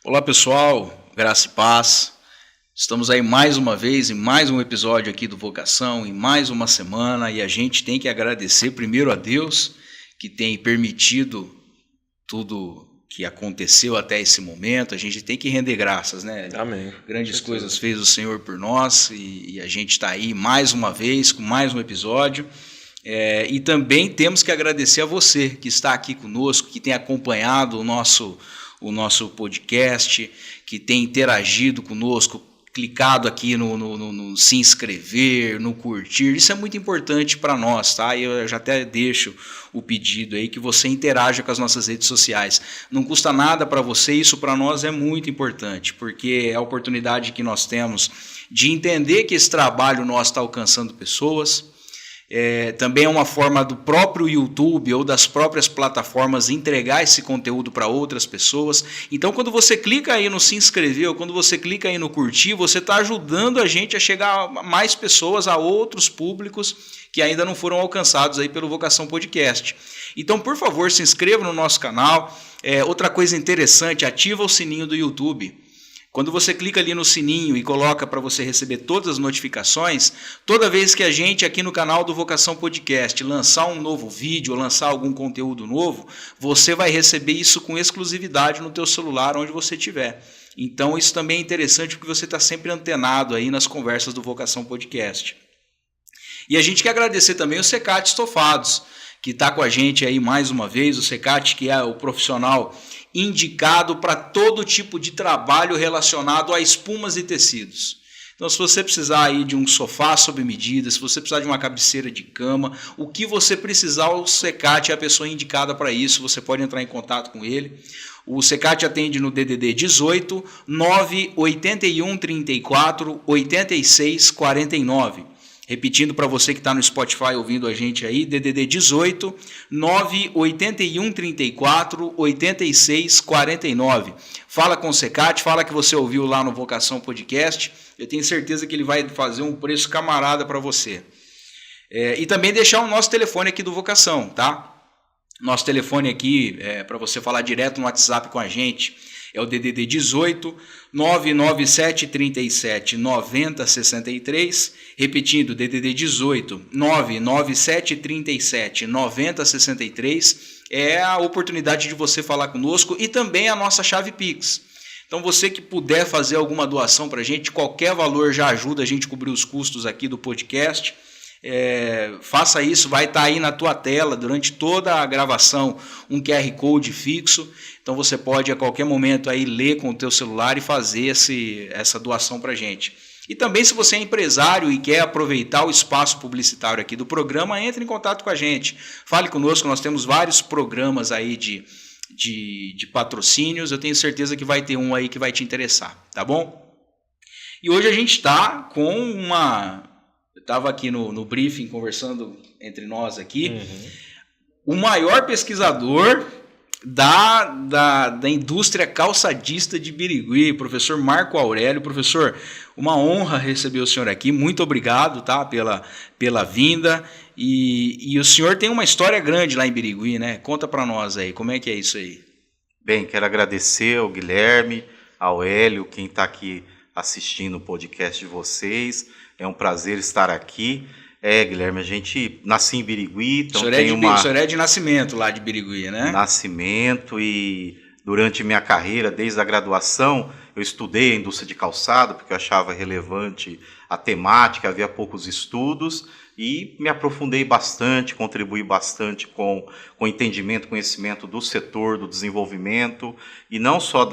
Olá pessoal, graça e paz. Estamos aí mais uma vez em mais um episódio aqui do Vocação, em mais uma semana, e a gente tem que agradecer primeiro a Deus que tem permitido tudo que aconteceu até esse momento. A gente tem que render graças, né? Amém. Grandes coisas fez o Senhor por nós e a gente está aí mais uma vez com mais um episódio. E também temos que agradecer a você que está aqui conosco, que tem acompanhado o nosso podcast, que tem interagido conosco, clicado aqui no se inscrever, no curtir. Isso é muito importante para nós, tá? Eu já até deixo o pedido aí que você interaja com as nossas redes sociais. Não custa nada para você, isso para nós é muito importante, porque é a oportunidade que nós temos de entender que esse trabalho nosso está alcançando pessoas. Também é uma forma do próprio YouTube ou das próprias plataformas entregar esse conteúdo para outras pessoas. Então, quando você clica aí no se inscrever ou quando você clica aí no curtir, você está ajudando a gente a chegar a mais pessoas, a outros públicos que ainda não foram alcançados aí pelo Vocação Podcast. Então, por favor, se inscreva no nosso canal. Outra coisa interessante, ativa o sininho do YouTube. Quando você clica ali no sininho e coloca para você receber todas as notificações, toda vez que a gente aqui no canal do Vocação Podcast lançar um novo vídeo, lançar algum conteúdo novo, você vai receber isso com exclusividade no teu celular, onde você estiver. Então isso também é interessante porque você está sempre antenado aí nas conversas do Vocação Podcast. E a gente quer agradecer também o Secate Estofados, que está com a gente aí mais uma vez, o Secate, que é o profissional indicado para todo tipo de trabalho relacionado a espumas e tecidos. Então, se você precisar aí de um sofá sob medida, se você precisar de uma cabeceira de cama, o que você precisar, o Secate é a pessoa indicada para isso, você pode entrar em contato com ele. O Secate atende no DDD 18 981 34 86 49. Repetindo para você que está no Spotify ouvindo a gente aí, DDD 18 981 34 86 49. Fala com o Secate, fala que você ouviu lá no Vocação Podcast. Eu tenho certeza que ele vai fazer um preço camarada para você. E também deixar o nosso telefone aqui do Vocação, tá? Nosso telefone aqui, para você falar direto no WhatsApp com a gente, é o DDD 18 997 37 90 63. Repetindo, DDD 18 997 37 90 63. É a oportunidade de você falar conosco e também a nossa chave Pix. Então você que puder fazer alguma doação para a gente, qualquer valor já ajuda a gente a cobrir os custos aqui do podcast. Faça isso, vai estar aí na tua tela durante toda a gravação um QR Code fixo, então você pode a qualquer momento aí ler com o teu celular e fazer essa doação para a gente. E também, se você é empresário e quer aproveitar o espaço publicitário aqui do programa, entre em contato com a gente, fale conosco, nós temos vários programas aí de patrocínios, eu tenho certeza que vai ter um aí que vai te interessar, tá bom? E hoje a gente está com eu estava aqui no briefing conversando entre nós aqui, o maior pesquisador da indústria calçadista de Birigui, professor Marco Aurélio. Professor, uma honra receber o senhor aqui, muito obrigado, tá, pela vinda, e o senhor tem uma história grande lá em Birigui, né? Conta para nós aí, como é que é isso aí? Bem, quero agradecer ao Guilherme, ao Hélio, quem está aqui assistindo o podcast de vocês. É um prazer estar aqui. Guilherme, a gente nasci em Birigui, então o senhor é de nascimento lá de Birigui, né? Nascimento, e durante minha carreira, desde a graduação, eu estudei a indústria de calçado, porque eu achava relevante a temática, havia poucos estudos, e me aprofundei bastante, contribuí bastante com o entendimento, conhecimento do setor, do desenvolvimento, e não só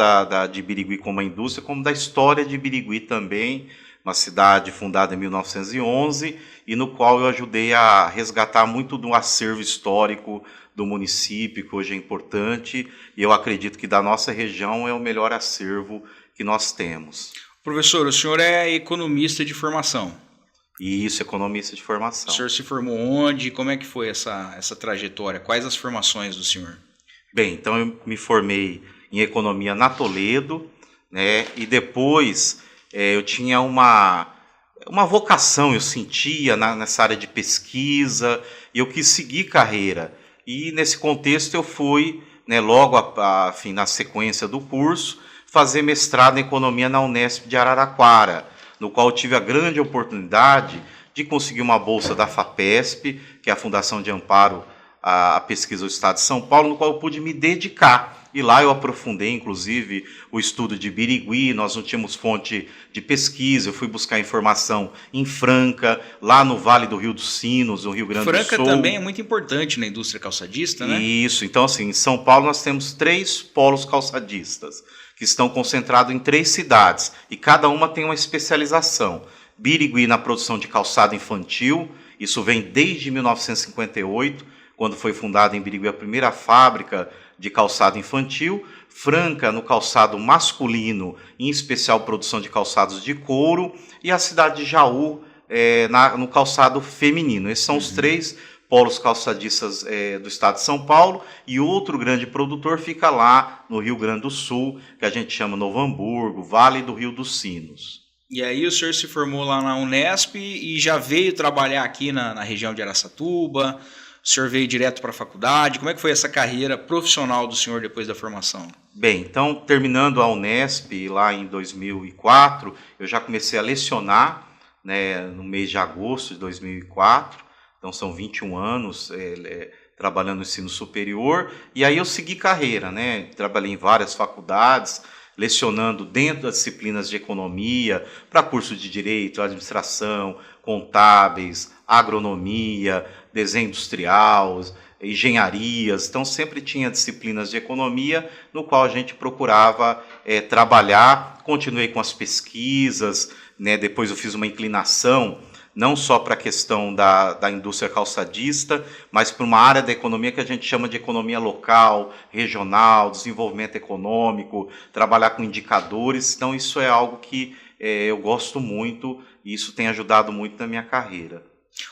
de Birigui como a indústria, como da história de Birigui também, uma cidade fundada em 1911, e no qual eu ajudei a resgatar muito do acervo histórico do município, que hoje é importante, e eu acredito que da nossa região é o melhor acervo que nós temos. Professor, o senhor é economista de formação? Isso, economista de formação. O senhor se formou onde? Como é que foi essa trajetória? Quais as formações do senhor? Bem, então eu me formei em economia na Toledo, né, e depois eu tinha uma vocação, eu sentia nessa área de pesquisa, e eu quis seguir carreira. E nesse contexto eu fui, né, logo na sequência do curso, fazer mestrado em economia na Unesp de Araraquara, no qual eu tive a grande oportunidade de conseguir uma bolsa da FAPESP, que é a Fundação de Amparo à Pesquisa do Estado de São Paulo, no qual eu pude me dedicar. E lá eu aprofundei, inclusive, o estudo de Birigui, nós não tínhamos fonte de pesquisa, eu fui buscar informação em Franca, lá no Vale do Rio dos Sinos, no Rio Grande do Sul. Franca também é muito importante na indústria calçadista, né? Isso, então assim, em São Paulo nós temos 3 polos calçadistas, que estão concentrados em 3 cidades, e cada uma tem uma especialização. Birigui na produção de calçado infantil, isso vem desde 1958, quando foi fundada em Birigui a primeira fábrica de calçado infantil. Franca no calçado masculino, em especial produção de calçados de couro, e a cidade de Jaú no calçado feminino. Esses são os 3 polos calçadistas do estado de São Paulo, e outro grande produtor fica lá no Rio Grande do Sul, que a gente chama Novo Hamburgo, Vale do Rio dos Sinos. E aí o senhor se formou lá na Unesp e já veio trabalhar aqui na região de Araçatuba. O senhor veio direto para a faculdade. Como é que foi essa carreira profissional do senhor depois da formação? Bem, então, terminando a Unesp, lá em 2004, eu já comecei a lecionar, né, no mês de agosto de 2004. Então, são 21 anos trabalhando no ensino superior. E aí eu segui carreira, né? Trabalhei em várias faculdades, lecionando dentro das disciplinas de economia, para cursos de direito, administração, contábeis, agronomia, desenho industrial, engenharias. Então sempre tinha disciplinas de economia no qual a gente procurava trabalhar. Continuei com as pesquisas, né? Depois eu fiz uma inclinação não só para a questão da indústria calçadista, mas para uma área da economia que a gente chama de economia local, regional, desenvolvimento econômico, trabalhar com indicadores. Então isso é algo que eu gosto muito e isso tem ajudado muito na minha carreira.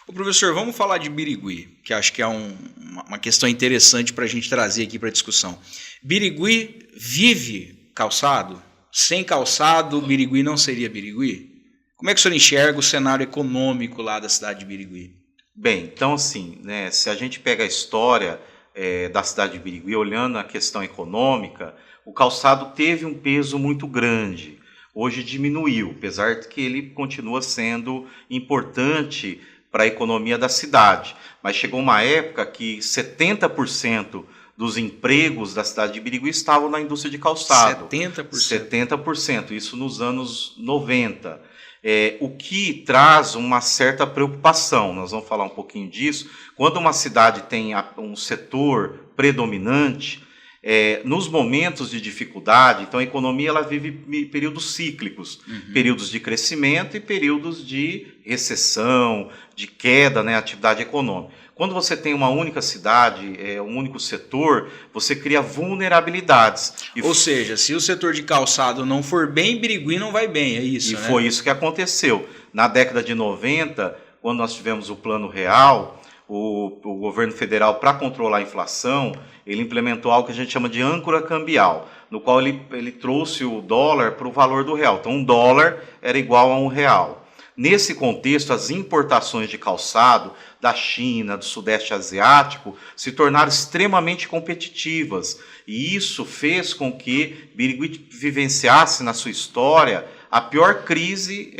Ô, professor, vamos falar de Birigui, que acho que é uma questão interessante para a gente trazer aqui para a discussão. Birigui vive calçado? Sem calçado, Birigui não seria Birigui? Como é que o senhor enxerga o cenário econômico lá da cidade de Birigui? Bem, então assim, né, se a gente pega a história da cidade de Birigui, olhando a questão econômica, o calçado teve um peso muito grande. Hoje diminuiu, apesar de que ele continua sendo importante para a economia da cidade. Mas chegou uma época que 70% dos empregos da cidade de Birigui estavam na indústria de calçado. 70%? 70%, isso nos anos 90. O que traz uma certa preocupação, nós vamos falar um pouquinho disso. Quando uma cidade tem um setor predominante, nos momentos de dificuldade, então a economia ela vive períodos cíclicos, períodos de crescimento e períodos de recessão, de queda, né, atividade econômica. Quando você tem uma única cidade, um único setor, você cria vulnerabilidades. Ou seja, se o setor de calçado não for bem, Birigui não vai bem, é isso, né? E foi isso que aconteceu. Na década de 90, quando nós tivemos o Plano Real, o governo federal, para controlar a inflação, ele implementou algo que a gente chama de âncora cambial, no qual ele trouxe o dólar para o valor do real. Então, $1 era igual a R$1. Nesse contexto, as importações de calçado da China, do Sudeste Asiático, se tornaram extremamente competitivas. E isso fez com que Birigui vivenciasse na sua história a pior crise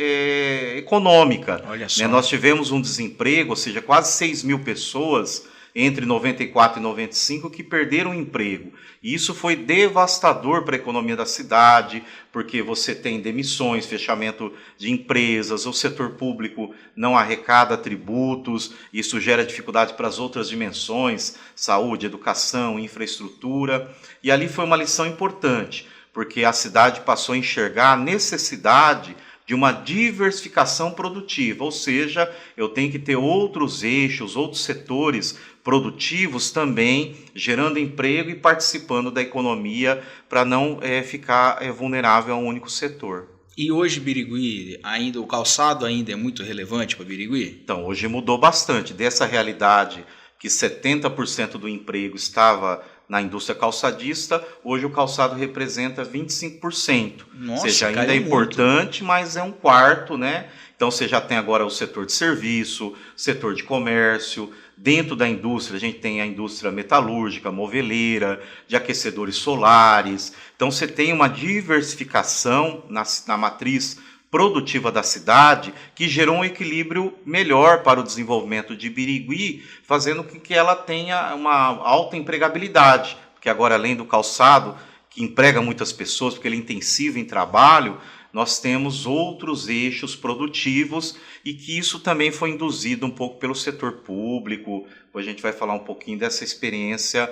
econômica. Olha só. Nós tivemos um desemprego, ou seja, quase 6 mil pessoas entre 94 e 95 que perderam o emprego. E isso foi devastador para a economia da cidade, porque você tem demissões, fechamento de empresas, o setor público não arrecada tributos, isso gera dificuldade para as outras dimensões, saúde, educação, infraestrutura. E ali foi uma lição importante, porque a cidade passou a enxergar a necessidade de uma diversificação produtiva, ou seja, eu tenho que ter outros eixos, outros setores produtivos também, gerando emprego e participando da economia para não ficar vulnerável a um único setor. E hoje Birigui, o calçado ainda é muito relevante para Birigui? Então, hoje mudou bastante. Dessa realidade que 70% do emprego estava na indústria calçadista, hoje o calçado representa 25%. Nossa, ou seja, ainda é importante, mas é um quarto, né? Então você já tem agora o setor de serviço, setor de comércio, Dentro da indústria, a gente tem a indústria metalúrgica, moveleira, de aquecedores solares. Então, você tem uma diversificação na matriz produtiva da cidade que gerou um equilíbrio melhor para o desenvolvimento de Birigui, fazendo com que ela tenha uma alta empregabilidade, porque agora, além do calçado, que emprega muitas pessoas, porque ele é intensivo em trabalho, nós temos outros eixos produtivos e que isso também foi induzido um pouco pelo setor público. Hoje a gente vai falar um pouquinho dessa experiência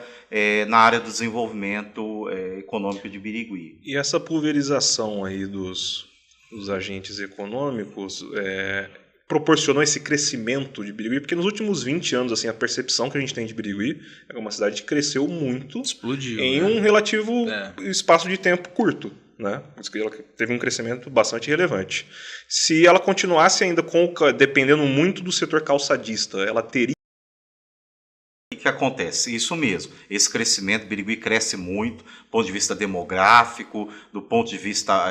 na área do desenvolvimento econômico de Birigui. E essa pulverização aí dos agentes econômicos proporcionou esse crescimento de Birigui, porque nos últimos 20 anos, assim, a percepção que a gente tem de Birigui é uma cidade que cresceu muito, explodiu, em um relativo espaço de tempo curto. Né? Ela teve um crescimento bastante relevante. Se ela continuasse ainda dependendo muito do setor calçadista, ela teria... O que acontece? Isso mesmo, esse crescimento, Birigui cresce muito, do ponto de vista demográfico, do ponto de vista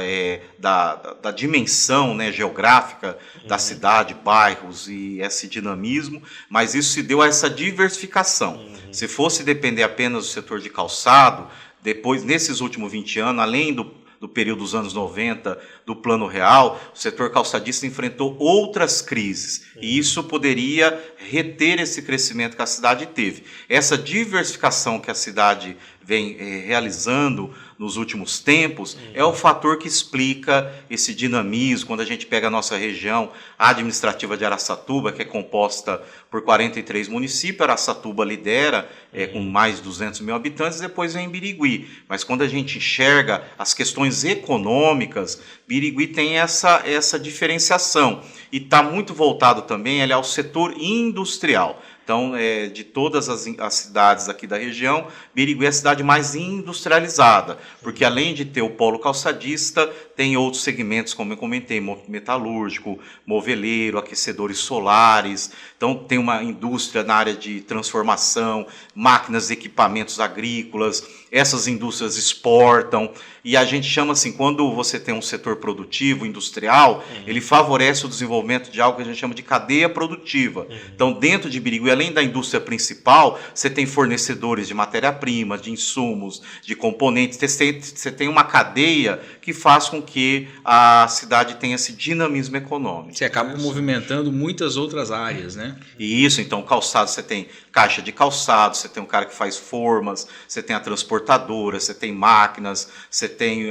da dimensão, né, geográfica da cidade, bairros e esse dinamismo, mas isso se deu a essa diversificação. Se fosse depender apenas do setor de calçado, depois, nesses últimos 20 anos, além do período dos anos 90, do Plano Real, o setor calçadista enfrentou outras crises e isso poderia reter esse crescimento que a cidade teve. Essa diversificação que a cidade vem realizando nos últimos tempos é o fator que explica esse dinamismo. Quando a gente pega a nossa região administrativa de Araçatuba, que é composta por 43 municípios, Araçatuba lidera com mais de 200 mil habitantes, depois vem Birigui. Mas quando a gente enxerga as questões econômicas, Birigui tem essa diferenciação e está muito voltado também ao setor industrial. Então, de todas as cidades aqui da região, Birigui é a cidade mais industrializada, porque além de ter o polo calçadista, tem outros segmentos, como eu comentei, metalúrgico, moveleiro, aquecedores solares. Então, tem uma indústria na área de transformação, máquinas e equipamentos agrícolas. Essas indústrias exportam e a gente chama assim, quando você tem um setor produtivo, industrial, ele favorece o desenvolvimento de algo que a gente chama de cadeia produtiva. Então, dentro de Birigui, além da indústria principal, você tem fornecedores de matéria-prima, de insumos, de componentes, você tem uma cadeia que faz com que a cidade tenha esse dinamismo econômico. Você acaba movimentando muitas outras áreas, né? E isso, então, calçado, você tem caixa de calçado, você tem um cara que faz formas, você tem a transportadora, você tem máquinas, você tem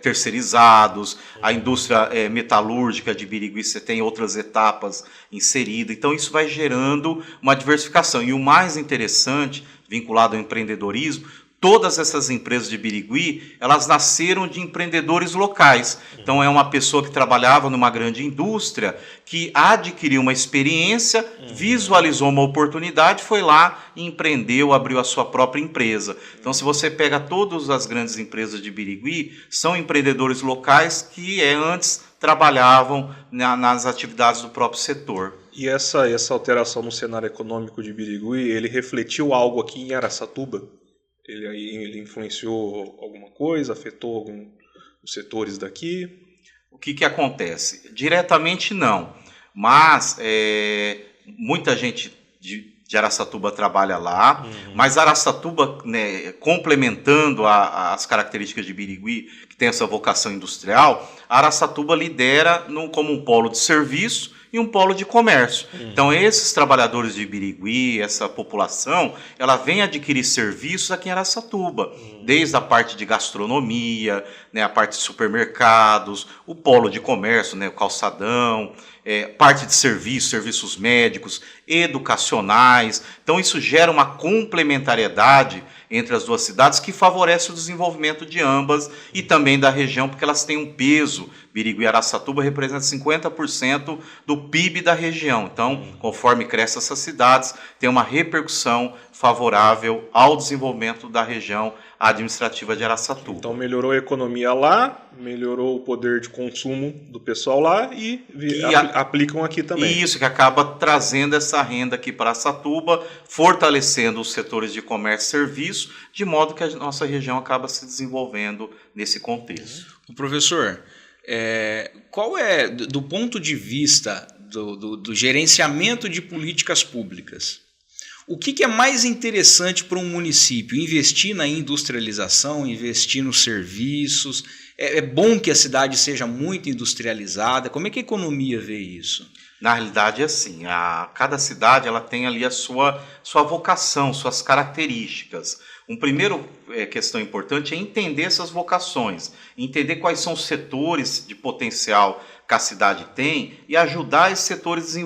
terceirizados, a indústria metalúrgica de Birigui, você tem outras etapas inseridas. Então, isso vai gerando uma diversificação. E o mais interessante, vinculado ao empreendedorismo, todas essas empresas de Birigui, elas nasceram de empreendedores locais. Então, é uma pessoa que trabalhava numa grande indústria, que adquiriu uma experiência, visualizou uma oportunidade, foi lá e empreendeu, abriu a sua própria empresa. Então, se você pega todas as grandes empresas de Birigui, são empreendedores locais que antes trabalhavam nas atividades do próprio setor. E essa alteração no cenário econômico de Birigui, ele refletiu algo aqui em Araçatuba? Ele influenciou alguma coisa, afetou alguns setores daqui? O que acontece? Diretamente não, mas muita gente de Araçatuba trabalha lá, mas Araçatuba, né, complementando as características de Birigui, que tem essa vocação industrial, Araçatuba lidera como um polo de serviço e um polo de comércio. Então, esses trabalhadores de Birigui, essa população, ela vem adquirir serviços aqui em Araçatuba, desde a parte de gastronomia, né, a parte de supermercados, o polo de comércio, né, o calçadão, parte de serviços médicos, educacionais. Então, isso gera uma complementariedade entre as duas cidades que favorece o desenvolvimento de ambas e também da região, porque elas têm um peso. Birigui e Araçatuba representam 50% do PIB da região. Então, conforme crescem essas cidades, tem uma repercussão favorável ao desenvolvimento da região administrativa de Araçatuba. Então, melhorou a economia lá, melhorou o poder de consumo do pessoal lá e aplicam aqui também. Isso, que acaba trazendo essa renda aqui para Araçatuba, fortalecendo os setores de comércio e serviço, de modo que a nossa região acaba se desenvolvendo nesse contexto. Professor, qual é, do ponto de vista do gerenciamento de políticas públicas, O que é mais interessante para um município? Investir na industrialização, investir nos serviços? É bom que a cidade seja muito industrializada? Como é que a economia vê isso? Na realidade é assim, cada cidade ela tem ali a sua vocação, suas características. Um primeiro questão importante é entender essas vocações, entender quais são os setores de potencial que a cidade tem e ajudar esses setores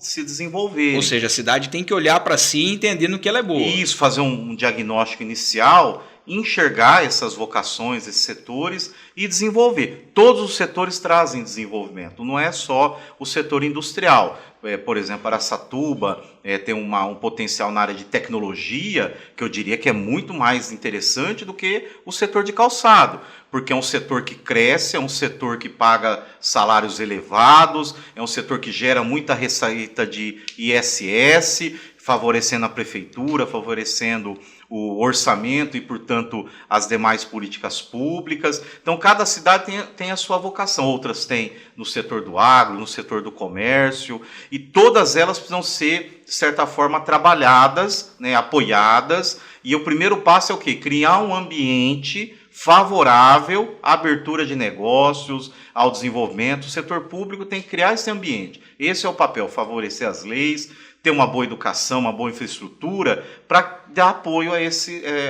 se desenvolverem. Ou seja, a cidade tem que olhar para si e entender no que ela é boa. Isso, fazer um diagnóstico inicial, enxergar essas vocações, esses setores e desenvolver. Todos os setores trazem desenvolvimento, não é só o setor industrial. Por exemplo, Araçatuba tem um potencial na área de tecnologia que eu diria que é muito mais interessante do que o setor de calçado, porque é um setor que cresce, é um setor que paga salários elevados, é um setor que gera muita receita de ISS, favorecendo a prefeitura, favorecendo o orçamento e, portanto, as demais políticas públicas. Então, cada cidade tem a sua vocação. Outras têm no setor do agro, no setor do comércio, e todas elas precisam ser, de certa forma, trabalhadas, né, apoiadas. E o primeiro passo é o quê? Criar um ambiente favorável à abertura de negócios, ao desenvolvimento. O setor público tem que criar esse ambiente. Esse é o papel, favorecer as leis, ter uma boa educação, uma boa infraestrutura para dar apoio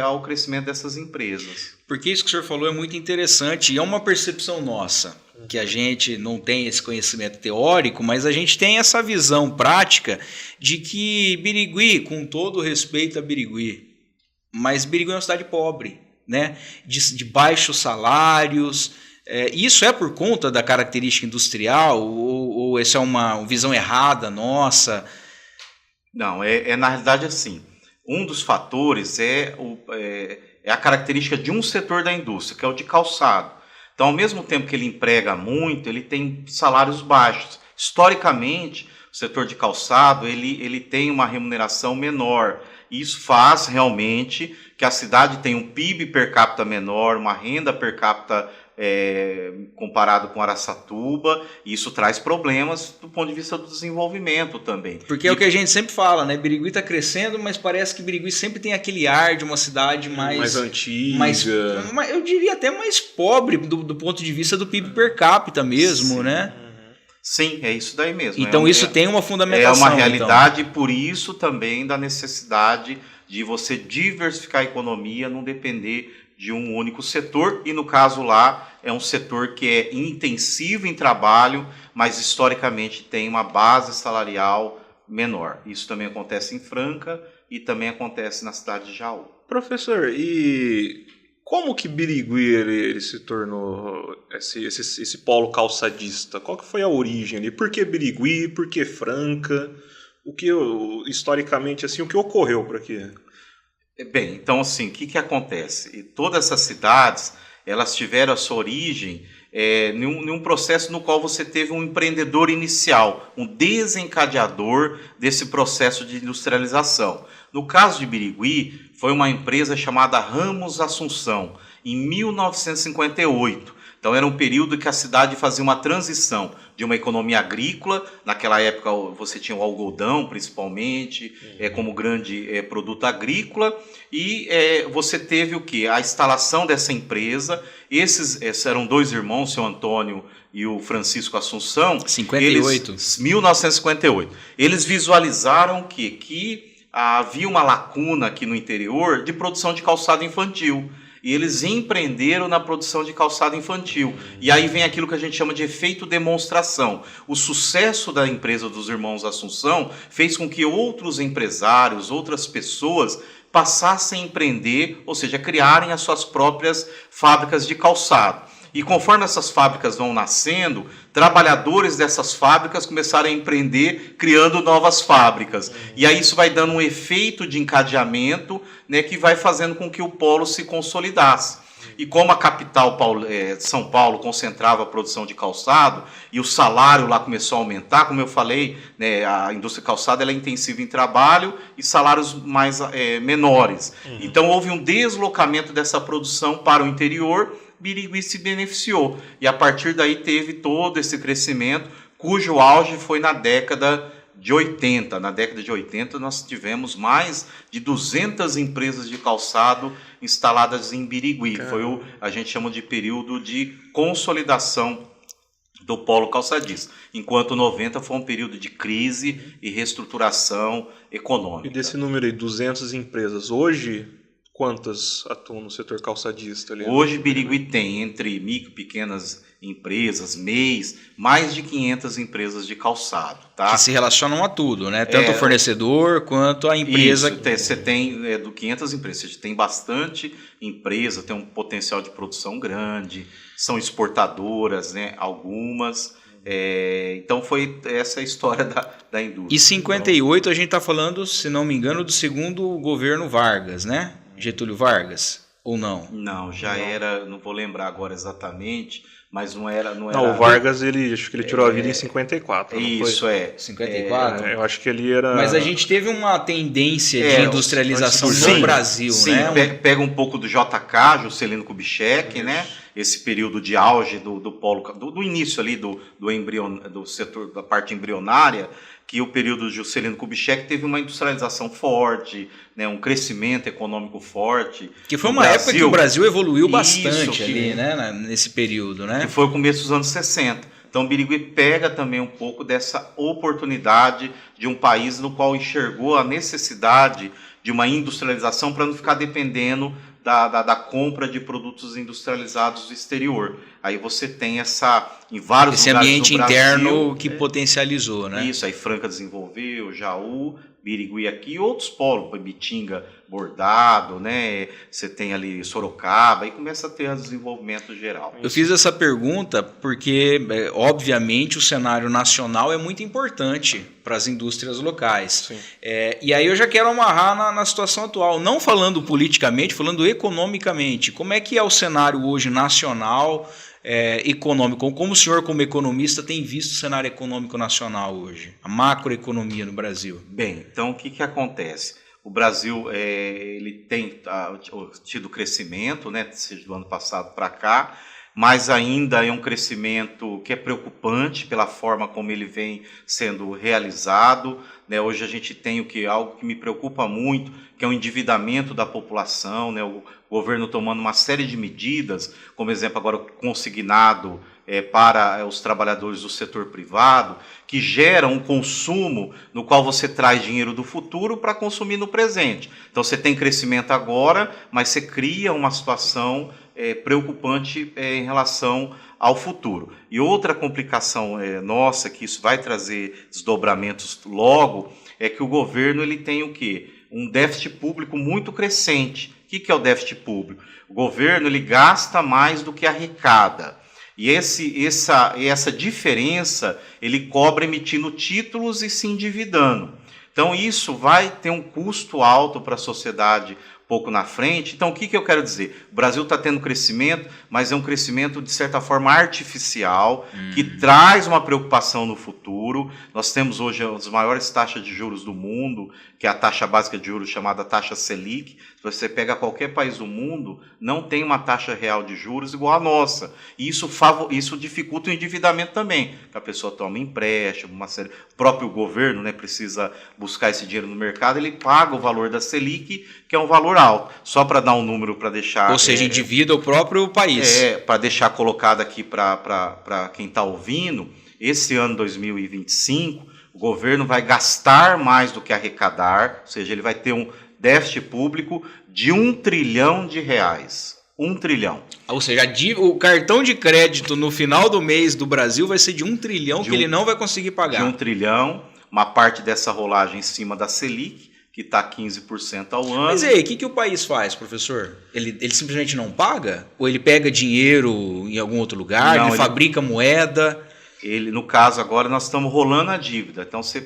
ao crescimento dessas empresas. Porque isso que o senhor falou é muito interessante e é uma percepção nossa, que a gente não tem esse conhecimento teórico, mas a gente tem essa visão prática de que Birigui, com todo respeito a Birigui, mas Birigui é uma cidade pobre, né? De baixos salários. Isso é por conta da característica industrial ou essa é uma visão errada nossa? Não, na realidade assim. Um dos fatores é a característica de um setor da indústria, que é o de calçado. Então, ao mesmo tempo que ele emprega muito, ele tem salários baixos. Historicamente, o setor de calçado ele tem uma remuneração menor. E isso faz realmente que a cidade tenha um PIB per capita menor, uma renda per capita comparado com Araçatuba, e isso traz problemas do ponto de vista do desenvolvimento também. Porque é o que a gente sempre fala, né? Birigui está crescendo, mas parece que Birigui sempre tem aquele ar de uma cidade mais antiga, eu diria até mais pobre do ponto de vista do PIB per capita mesmo, sim, né? Sim, é isso daí mesmo. Então isso tem uma fundamentação. É uma realidade, então. Por isso também da necessidade de você diversificar a economia, não depender de um único setor, e no caso lá é um setor que é intensivo em trabalho, mas historicamente tem uma base salarial menor. Isso também acontece em Franca e também acontece na cidade de Jaú. Professor, e como que Birigui ele se tornou esse polo calçadista? Qual que foi a origem ali? Por que Birigui? Por que Franca? Historicamente, assim, o que ocorreu para quê? Bem, então assim, o que acontece? E todas essas cidades, elas tiveram a sua origem em um processo no qual você teve um empreendedor inicial, um desencadeador desse processo de industrialização. No caso de Birigui, foi uma empresa chamada Ramos Assunção, em 1958. Então era um período que a cidade fazia uma transição de uma economia agrícola. Naquela época você tinha o algodão, principalmente, como grande produto agrícola. E você teve o quê? A instalação dessa empresa. Esses eram dois irmãos, o seu Antônio e o Francisco Assunção. 58. 1958. Eles visualizaram que havia uma lacuna aqui no interior de produção de calçado infantil. E eles empreenderam na produção de calçado infantil. E aí vem aquilo que a gente chama de efeito demonstração. O sucesso da empresa dos irmãos Assunção fez com que outros empresários, outras pessoas passassem a empreender, ou seja, criarem as suas próprias fábricas de calçado. E conforme essas fábricas vão nascendo, trabalhadores dessas fábricas começaram a empreender, criando novas fábricas. E aí isso vai dando um efeito de encadeamento, né, que vai fazendo com que o polo se consolidasse. E como a capital São Paulo concentrava a produção de calçado e o salário lá começou a aumentar, como eu falei, né, a indústria calçada ela é intensiva em trabalho e salários mais menores. Então houve um deslocamento dessa produção para o interior. Birigui se beneficiou e a partir daí teve todo esse crescimento, cujo auge foi na década de 80, na década de 80, nós tivemos mais de 200 empresas de calçado instaladas em Birigui. Foi a gente chama de período de consolidação do polo calçadista, enquanto 90 foi um período de crise e reestruturação econômica. E desse número aí, 200 empresas, hoje, quantas atuam no setor calçadista? Ali? Hoje, Birigui tem, entre micro e pequenas empresas, MEIs, mais de 500 empresas de calçado. Tá? Que se relacionam a tudo, né? Tanto o fornecedor quanto a empresa. Isso, você tem 500 empresas, você tem bastante empresa, tem um potencial de produção grande, são exportadoras, né? Algumas. Então foi essa a história da indústria. E 58 a gente está falando, se não me engano, do segundo governo Vargas, né? Getúlio Vargas, ou não? Não, já era, não vou lembrar agora exatamente, mas não era... Não, o Vargas, acho que ele tirou a vida em 54, não isso, foi? 54? Eu acho que ele era... Mas a gente teve uma tendência de industrialização no Brasil, sim, né? Pega um pouco do JK, Juscelino Kubitschek, né? Esse período de auge do polo, do início ali do setor, da parte embrionária, que o período de Juscelino Kubitschek teve uma industrialização forte, né, um crescimento econômico forte. Que foi uma época que o Brasil evoluiu bastante ali, né, nesse período, né? Que foi o começo dos anos 60. Então, Birigui pega também um pouco dessa oportunidade de um país no qual enxergou a necessidade de uma industrialização para não ficar dependendo da compra de produtos industrializados do exterior. Aí você tem em vários esse lugares ambiente do Brasil, interno que potencializou, né? Isso, aí Franca desenvolveu, Jaú, Birigui aqui, e outros polos, Bitinga, Bordado, né? Você tem ali Sorocaba, e começa a ter um desenvolvimento geral. Eu fiz essa pergunta porque, obviamente, o cenário nacional é muito importante para as indústrias locais. E aí eu já quero amarrar na situação atual, não falando politicamente, falando economicamente. Como é que é o cenário hoje nacional, econômico? Como o senhor, como economista, tem visto o cenário econômico nacional hoje? A macroeconomia no Brasil? Bem, então o que acontece? O Brasil ele tem tido crescimento, né, seja do ano passado para cá, mas ainda é um crescimento que é preocupante pela forma como ele vem sendo realizado. Né? Hoje a gente tem algo que me preocupa muito, que é o endividamento da população, né? O governo tomando uma série de medidas, como exemplo agora o consignado para os trabalhadores do setor privado, que gera um consumo no qual você traz dinheiro do futuro para consumir no presente. Então você tem crescimento agora, mas você cria uma situação preocupante em relação ao futuro. E outra complicação nossa, que isso vai trazer desdobramentos logo, é que o governo ele tem o quê? Um déficit público muito crescente. O que é o déficit público? O governo ele gasta mais do que arrecada. E essa diferença ele cobra emitindo títulos e se endividando. Então isso vai ter um custo alto para a sociedade pouco na frente. Então o que eu quero dizer? O Brasil está tendo crescimento, mas é um crescimento de certa forma artificial, que traz uma preocupação no futuro. Nós temos hoje as maiores taxas de juros do mundo, que é a taxa básica de juros chamada taxa Selic. Se você pega qualquer país do mundo, não tem uma taxa real de juros igual a nossa. E isso dificulta o endividamento também, que a pessoa toma empréstimo, o próprio governo, né, precisa buscar esse dinheiro no mercado, ele paga o valor da Selic, que é um valor alto. Só para dar um número para deixar... Ou seja, endivida o próprio país. Para deixar colocado aqui para quem está ouvindo, esse ano 2025, o governo vai gastar mais do que arrecadar, ou seja, ele vai ter um déficit público de R$1 trilhão. 1 trilhão. Ou seja, o cartão de crédito no final do mês do Brasil vai ser de 1 trilhão que ele não vai conseguir pagar. De 1 trilhão, uma parte dessa rolagem em cima da Selic, que está 15% ao ano. Mas e aí, o que o país faz, professor? Ele simplesmente não paga? Ou ele pega dinheiro em algum outro lugar, ele fabrica moeda? No caso agora, nós estamos rolando a dívida. Então você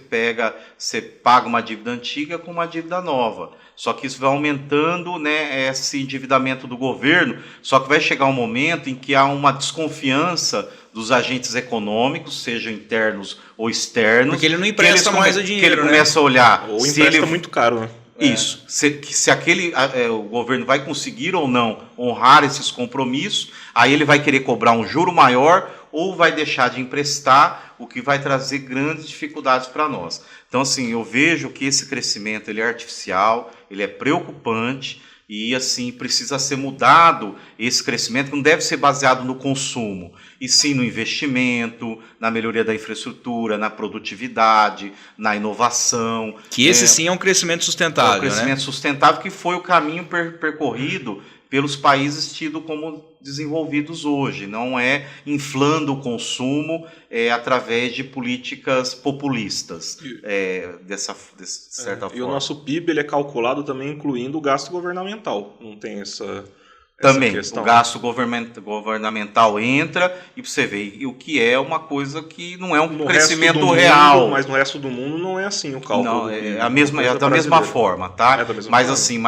paga uma dívida antiga com uma dívida nova. Só que isso vai aumentando, né, esse endividamento do governo. Só que vai chegar um momento em que há uma desconfiança dos agentes econômicos, sejam internos ou externos. Porque ele não empresta mais o dinheiro, que ele começa a olhar... Ou empresta muito caro, né? Isso, se o governo vai conseguir ou não honrar esses compromissos, aí ele vai querer cobrar um juro maior ou vai deixar de emprestar o que vai trazer grandes dificuldades para nós. Então, assim, eu vejo que esse crescimento ele é artificial, ele é preocupante, e assim precisa ser mudado esse crescimento, que não deve ser baseado no consumo, e sim no investimento, na melhoria da infraestrutura, na produtividade, na inovação. Que esse sim é um crescimento sustentável. É um crescimento sustentável, que foi o caminho percorrido pelos países tidos como desenvolvidos hoje. Não é inflando o consumo através de políticas populistas, de certa forma. E o nosso PIB ele é calculado também incluindo o gasto governamental. Não tem essa também, questão. O gasto governamental entra, e você vê o que é uma coisa que não é um no crescimento real. Mundo, mas no resto do mundo não é assim o cálculo. Não, é da mesma forma, tá? É da mesma mas forma. assim,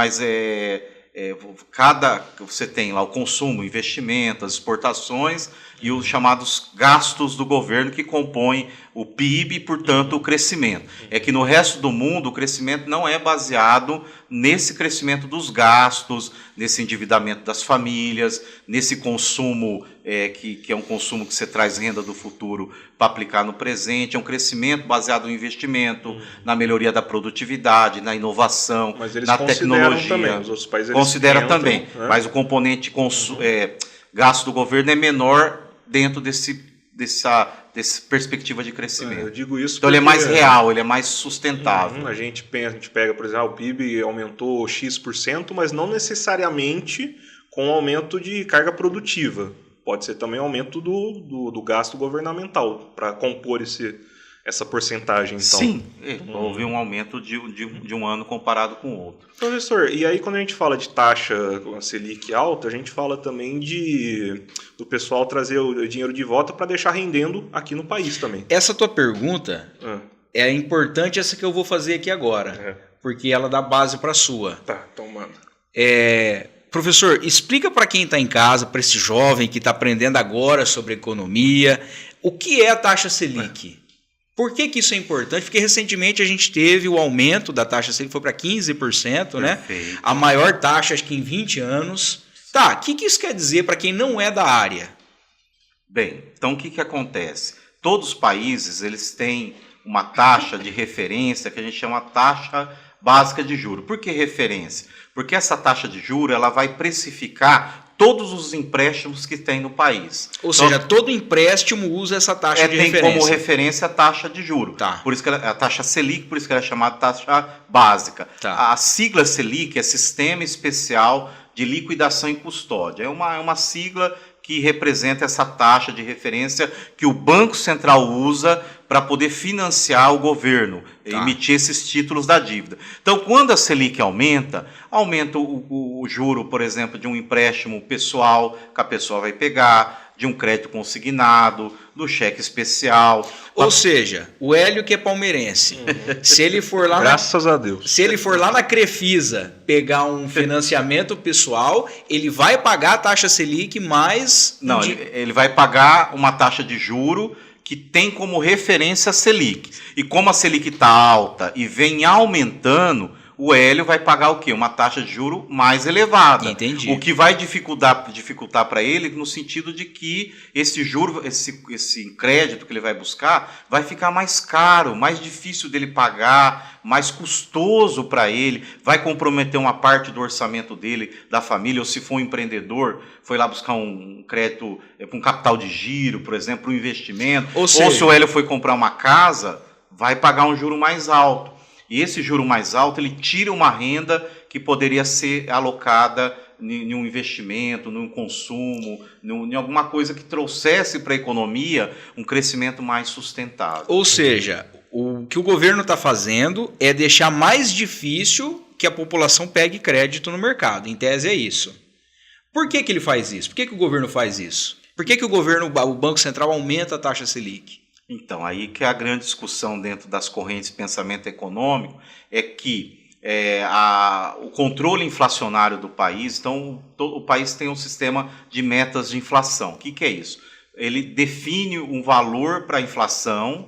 você tem lá o consumo, investimento, as exportações e os chamados gastos do governo que compõem o PIB e, portanto, o crescimento. É que no resto do mundo o crescimento não é baseado nesse crescimento dos gastos, nesse endividamento das famílias, nesse consumo que é um consumo que você traz renda do futuro para aplicar no presente. É um crescimento baseado no investimento, na melhoria da produtividade, na inovação, mas eles na tecnologia. Também. Os outros países considera entram, também, né? Mas o componente gasto do governo é menor dentro dessa perspectiva de crescimento. Eu digo isso então ele é mais real, ele é mais sustentável. A gente pega, por exemplo, o PIB aumentou X%, mas não necessariamente com aumento de carga produtiva. Pode ser também aumento do gasto governamental para compor essa porcentagem. Então. Sim, houve um aumento de um ano comparado com o outro. Professor, e aí quando a gente fala de taxa Selic alta, a gente fala também do pessoal trazer o dinheiro de volta para deixar rendendo aqui no país também. Essa tua pergunta é importante, essa que eu vou fazer aqui agora, porque ela dá base para a sua. Tá, então manda. Professor, explica para quem está em casa, para esse jovem que está aprendendo agora sobre economia, o que é a taxa Selic? Por que isso é importante? Porque recentemente a gente teve o aumento da taxa Selic, foi para 15%, né? A maior taxa, acho que em 20 anos. Tá, o que isso quer dizer para quem não é da área? Bem, então o que acontece? Todos os países eles têm uma taxa de referência que a gente chama taxa básica de juros. Por que referência? Porque essa taxa de juros ela vai precificar todos os empréstimos que tem no país. Ou seja, todo empréstimo usa essa taxa de referência. Tem como referência a taxa de juros. Tá. Por isso que a taxa Selic, por isso que ela é chamada taxa básica. Tá. A sigla Selic é Sistema Especial de Liquidação e Custódia. É uma sigla que representa essa taxa de referência que o Banco Central usa para poder financiar o governo, emitir esses títulos da dívida. Então, quando a Selic aumenta o juro, por exemplo, de um empréstimo pessoal que a pessoa vai pegar, de um crédito consignado, do cheque especial. Ou seja, o Hélio que é palmeirense, se ele for lá graças a Deus. Se ele for lá na Crefisa pegar um financiamento pessoal, ele vai pagar a taxa Selic mais... Não, ele vai pagar uma taxa de juro que tem como referência a Selic. E como a Selic está alta e vem aumentando, o Hélio vai pagar o quê? Uma taxa de juro mais elevada. Entendi. O que vai dificultar para ele no sentido de que esse juro, esse crédito que ele vai buscar, vai ficar mais caro, mais difícil dele pagar, mais custoso para ele, vai comprometer uma parte do orçamento dele, da família, ou se for um empreendedor, foi lá buscar um crédito com capital de giro, por exemplo, um investimento, ou se o Hélio foi comprar uma casa, vai pagar um juro mais alto. E esse juro mais alto, ele tira uma renda que poderia ser alocada em um investimento, num consumo, em alguma coisa que trouxesse para a economia um crescimento mais sustentável. Ou seja, o que o governo está fazendo é deixar mais difícil que a população pegue crédito no mercado. Em tese é isso. Por que ele faz isso? Por que o governo faz isso? Por que o Banco Central aumenta a taxa Selic? Então, aí que é a grande discussão dentro das correntes de pensamento econômico é que o controle inflacionário do país, então o país tem um sistema de metas de inflação. O que é isso? Ele define um valor para a inflação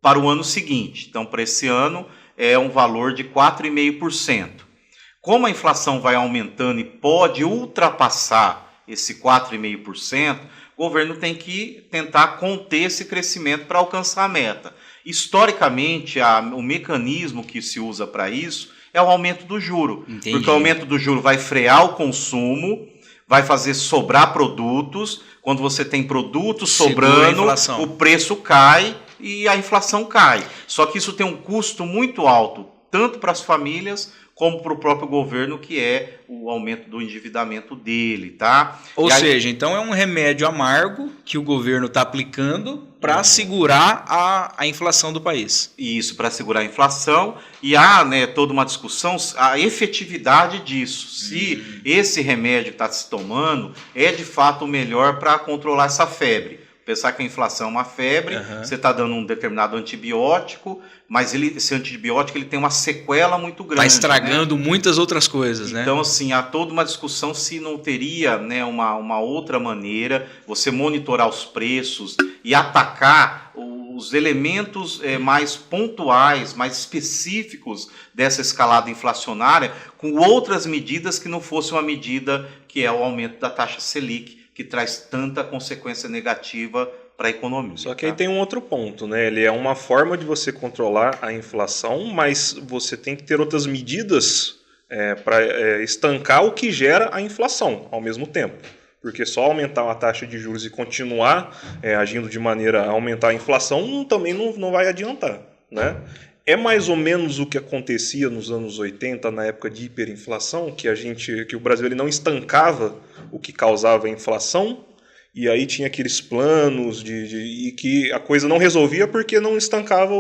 para o ano seguinte. Então, para esse ano, é um valor de 4,5%. Como a inflação vai aumentando e pode ultrapassar esse 4,5%, o governo tem que tentar conter esse crescimento para alcançar a meta. Historicamente, o mecanismo que se usa para isso é o aumento do juro. Entendi. Porque o aumento do juro vai frear o consumo, vai fazer sobrar produtos. Quando você tem produtos sobrando, o preço cai e a inflação cai. Só que isso tem um custo muito alto, tanto para as famílias como para o próprio governo, que é o aumento do endividamento dele, tá? Ou seja, então é um remédio amargo que o governo está aplicando para segurar a inflação do país. Isso, para segurar a inflação. E há, né, toda uma discussão, a efetividade disso. Se esse remédio que está se tomando é de fato o melhor para controlar essa febre. Pensar que a inflação é uma febre, você está dando um determinado antibiótico, mas esse antibiótico ele tem uma sequela muito grande. Está estragando, né, muitas outras coisas, né? Então, assim, há toda uma discussão se não teria, né, uma outra maneira, você monitorar os preços e atacar os elementos mais pontuais, mais específicos dessa escalada inflacionária, com outras medidas que não fosse uma medida que é o aumento da taxa Selic, que traz tanta consequência negativa para a economia. Só que aí tem um outro ponto, né? Ele é uma forma de você controlar a inflação, mas você tem que ter outras medidas para estancar o que gera a inflação ao mesmo tempo. Porque só aumentar a taxa de juros e continuar agindo de maneira a aumentar a inflação também não vai adiantar, né? É mais ou menos o que acontecia nos anos 80, na época de hiperinflação, que o Brasil ele não estancava o que causava a inflação, e aí tinha aqueles planos e que a coisa não resolvia porque não estancava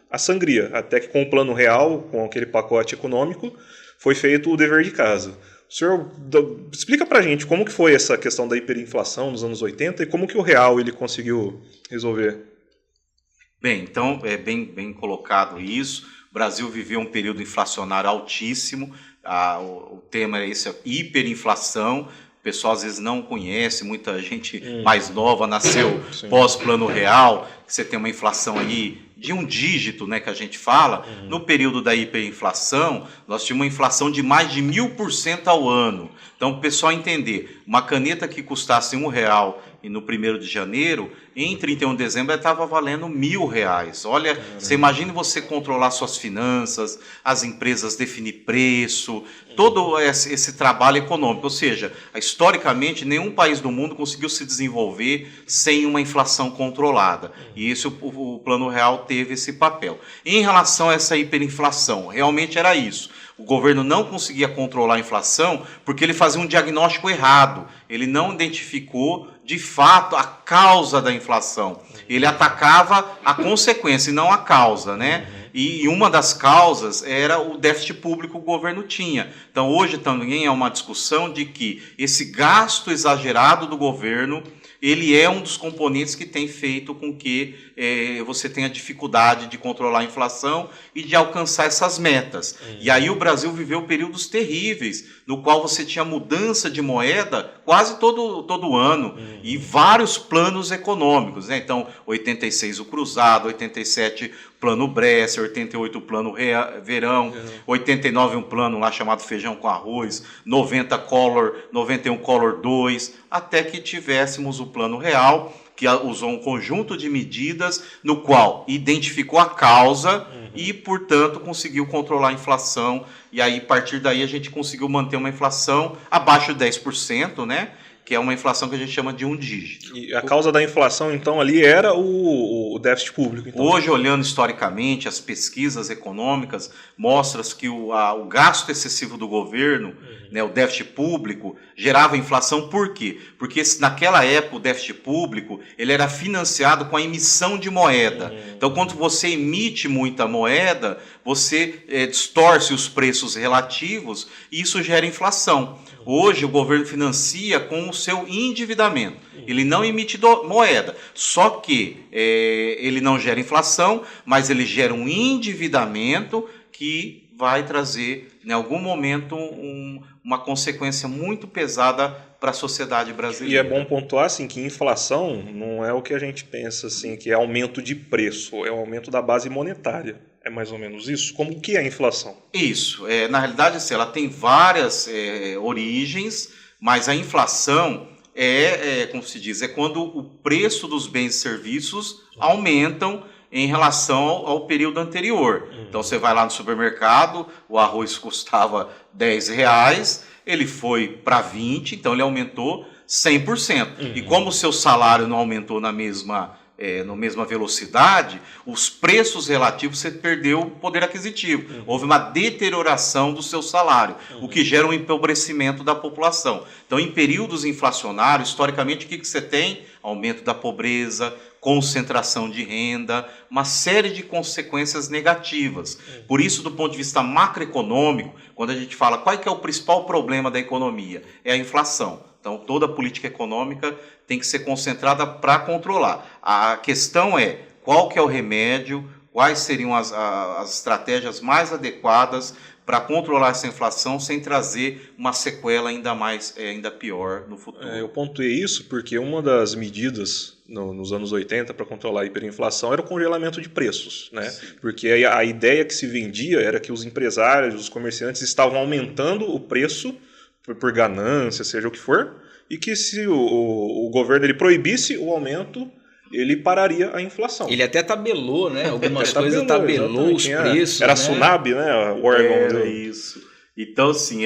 a sangria. Até que com o Plano Real, com aquele pacote econômico, foi feito o dever de casa. O senhor explica pra gente como que foi essa questão da hiperinflação nos anos 80 e como que o Real ele conseguiu resolver. Bem, então é bem colocado isso. O Brasil viveu um período inflacionário altíssimo. O tema é esse, hiperinflação. O pessoal às vezes não conhece, muita gente mais nova nasceu pós-Plano Real, que você tem uma inflação aí de um dígito, né, que a gente fala. No período da hiperinflação, nós tínhamos uma inflação de mais de 1000% ao ano. Então, para o pessoal entender, uma caneta que custasse R$1 e no 1º de janeiro, em 31 de dezembro ela estava valendo R$1.000. Olha, você imagina você controlar suas finanças, as empresas definir preço, todo esse trabalho econômico. Ou seja, historicamente, nenhum país do mundo conseguiu se desenvolver sem uma inflação controlada. E isso o Plano Real teve esse papel. Em relação a essa hiperinflação, realmente era isso. O governo não conseguia controlar a inflação porque ele fazia um diagnóstico errado. Ele não identificou, de fato, a causa da inflação. Ele atacava a consequência e não a causa, né? E uma das causas era o déficit público que o governo tinha. Então, hoje também é uma discussão de que esse gasto exagerado do governo, ele é um dos componentes que tem feito com que você tenha dificuldade de controlar a inflação e de alcançar essas metas. E aí o Brasil viveu períodos terríveis, no qual você tinha mudança de moeda quase todo ano, e vários planos econômicos, né? Então, 86 o Cruzado, 87 Plano Bresser, 88 o Plano Verão, 89 um plano lá chamado Feijão com Arroz, 90 Collor, 91 Collor 2, até que tivéssemos o Plano Real, que usou um conjunto de medidas no qual identificou a causa e, portanto, conseguiu controlar a inflação. E aí, a partir daí, a gente conseguiu manter uma inflação abaixo de 10%, né? Que é uma inflação que a gente chama de um dígito. E a causa da inflação, então, ali era o déficit público? Então. Hoje, olhando historicamente, as pesquisas econômicas mostram que o gasto excessivo do governo, né, o déficit público, gerava inflação. Por quê? Porque naquela época o déficit público ele era financiado com a emissão de moeda. Então, quando você emite muita moeda, você distorce os preços relativos e isso gera inflação. Hoje o governo financia com o seu endividamento. Ele não emite moeda, só que ele não gera inflação, mas ele gera um endividamento que vai trazer, em algum momento, uma consequência muito pesada para a sociedade brasileira. E é bom pontuar assim, que inflação não é o que a gente pensa assim, que é aumento de preço, é o aumento da base monetária. É mais ou menos isso? Como que é a inflação? Isso. Na realidade, assim, ela tem várias origens, mas a inflação como se diz, é quando o preço dos bens e serviços aumentam em relação ao período anterior. Então você vai lá no supermercado, o arroz custava R$10, ele foi para 20, então ele aumentou 100%. E como o seu salário não aumentou na mesma velocidade, os preços relativos você perdeu o poder aquisitivo. Houve uma deterioração do seu salário, o que gera um empobrecimento da população. Então, em períodos inflacionários, historicamente, o que você tem? Aumento da pobreza, concentração de renda, uma série de consequências negativas. Por isso, do ponto de vista macroeconômico, quando a gente fala qual é que é o principal problema da economia, é a inflação. Então, toda a política econômica tem que ser concentrada para controlar. A questão é qual que é o remédio, quais seriam as estratégias mais adequadas para controlar essa inflação sem trazer uma sequela ainda pior no futuro. Eu pontuei isso porque uma das medidas nos anos 80 para controlar a hiperinflação era o congelamento de preços, né? Porque a ideia que se vendia era que os empresários, os comerciantes estavam aumentando o preço por ganância, seja o que for, e que se o governo ele proibisse o aumento, ele pararia a inflação. Ele até tabelou, né? Algumas coisas tabelou os preços. Era né? SUNAB, né? O órgão era isso. Então, assim,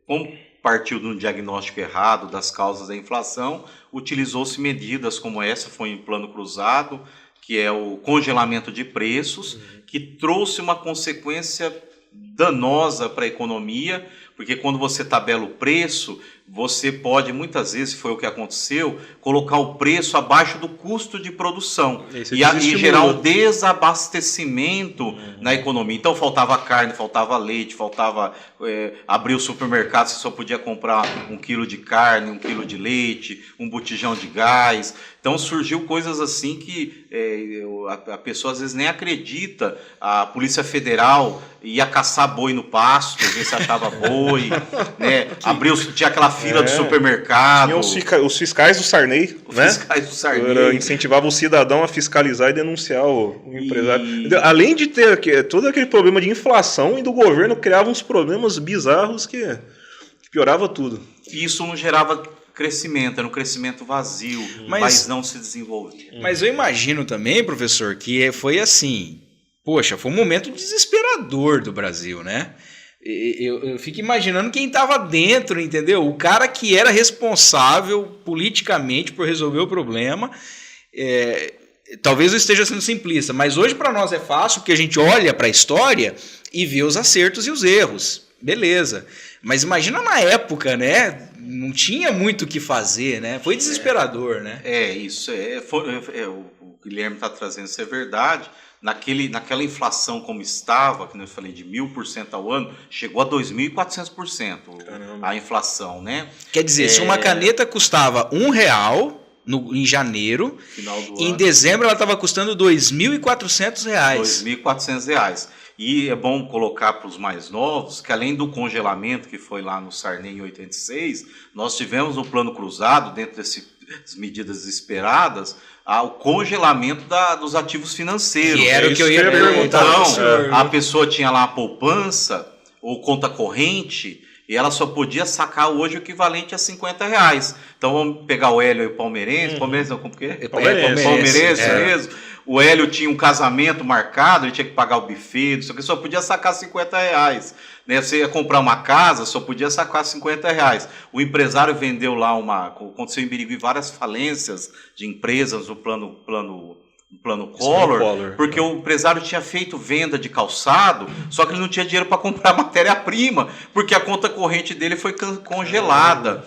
como partiu de um diagnóstico errado das causas da inflação, utilizou-se medidas como essa, foi em plano cruzado, que é o congelamento de preços, que trouxe uma consequência danosa para a economia, porque quando você tabela o preço, você pode, muitas vezes, foi o que aconteceu, colocar o preço abaixo do custo de produção e gerar um desabastecimento na economia. Então faltava carne, faltava leite, faltava abrir o supermercado, você só podia comprar 1 quilo de carne, 1 quilo de leite, um botijão de gás. Então surgiu coisas assim que a pessoa às vezes nem acredita. A Polícia Federal ia caçar boi no pasto, ver se achava boi, né? Tinha aquela fila do supermercado. Tinha os fiscais do Sarney, né? Fiscais do Sarney. Incentivavam o cidadão a fiscalizar e denunciar o empresário. Além de ter todo aquele problema de inflação, e do governo criava uns problemas bizarros que piorava tudo. Isso não gerava crescimento, era um crescimento vazio, mas não se desenvolvia. Mas eu imagino também, professor, que foi assim, poxa, foi um momento desesperador do Brasil, né? Eu fico imaginando quem estava dentro, entendeu? O cara que era responsável politicamente por resolver o problema. Talvez eu esteja sendo simplista, mas hoje para nós é fácil porque a gente olha para a história e vê os acertos e os erros. Beleza. Mas imagina na época, né? Não tinha muito o que fazer, né? Foi desesperador, né? Isso. O Guilherme está trazendo, isso é verdade. Naquela inflação como estava, que eu falei de 1.000% ao ano, chegou a 2.400% a inflação, né? Quer dizer, se uma caneta custava R$1 em janeiro, em dezembro ela estava custando R$2.400. R$2.400. E é bom colocar para os mais novos que, além do congelamento que foi lá no Sarney em 86, nós tivemos no plano cruzado, dentro das medidas esperadas, o congelamento dos ativos financeiros. Que era o que eu ia perguntar. Então, a pessoa tinha lá a poupança ou conta corrente e ela só podia sacar hoje o equivalente a R$50. Então vamos pegar o Hélio e o palmeirense. Palmeirense não, como que é? Palmeirense mesmo. O Hélio tinha um casamento marcado, ele tinha que pagar o buffet, só podia sacar R$50. Né? Você ia comprar uma casa, só podia sacar R$50. O empresário vendeu lá aconteceu em Birigui várias falências de empresas no plano Collor, porque o empresário tinha feito venda de calçado, só que ele não tinha dinheiro para comprar matéria-prima, porque a conta corrente dele foi congelada.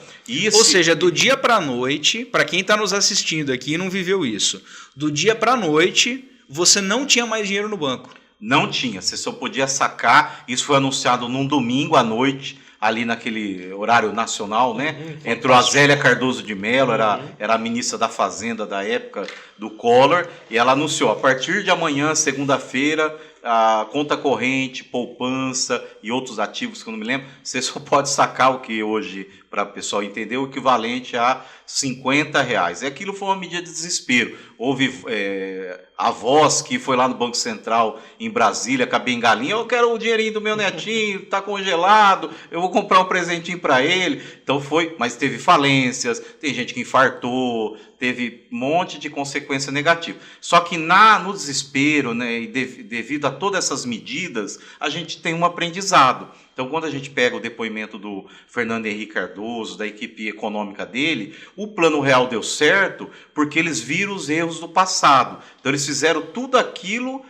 Ou seja, do dia para a noite, para quem está nos assistindo aqui e não viveu isso, do dia para a noite você não tinha mais dinheiro no banco. Não tinha, você só podia sacar. Isso foi anunciado num domingo à noite, ali naquele horário nacional, né? Entrou a Zélia Cardoso de Mello, era a ministra da Fazenda da época do Collor, e ela anunciou, a partir de amanhã, segunda-feira, a conta corrente, poupança e outros ativos que eu não me lembro, você só pode sacar o que hoje, para o pessoal entender, o equivalente a R$50. E aquilo foi uma medida de desespero. Houve avós que foi lá no Banco Central em Brasília com a bengalinha, eu quero o dinheirinho do meu netinho, está congelado, eu vou comprar um presentinho para ele. Então foi, mas teve falências, tem gente que infartou, teve um monte de consequência negativa. Só que no desespero, né, e devido a todas essas medidas, a gente tem um aprendizado. Então, quando a gente pega o depoimento do Fernando Henrique Cardoso, da equipe econômica dele, o Plano Real deu certo porque eles viram os erros do passado. Então, eles fizeram tudo aquilo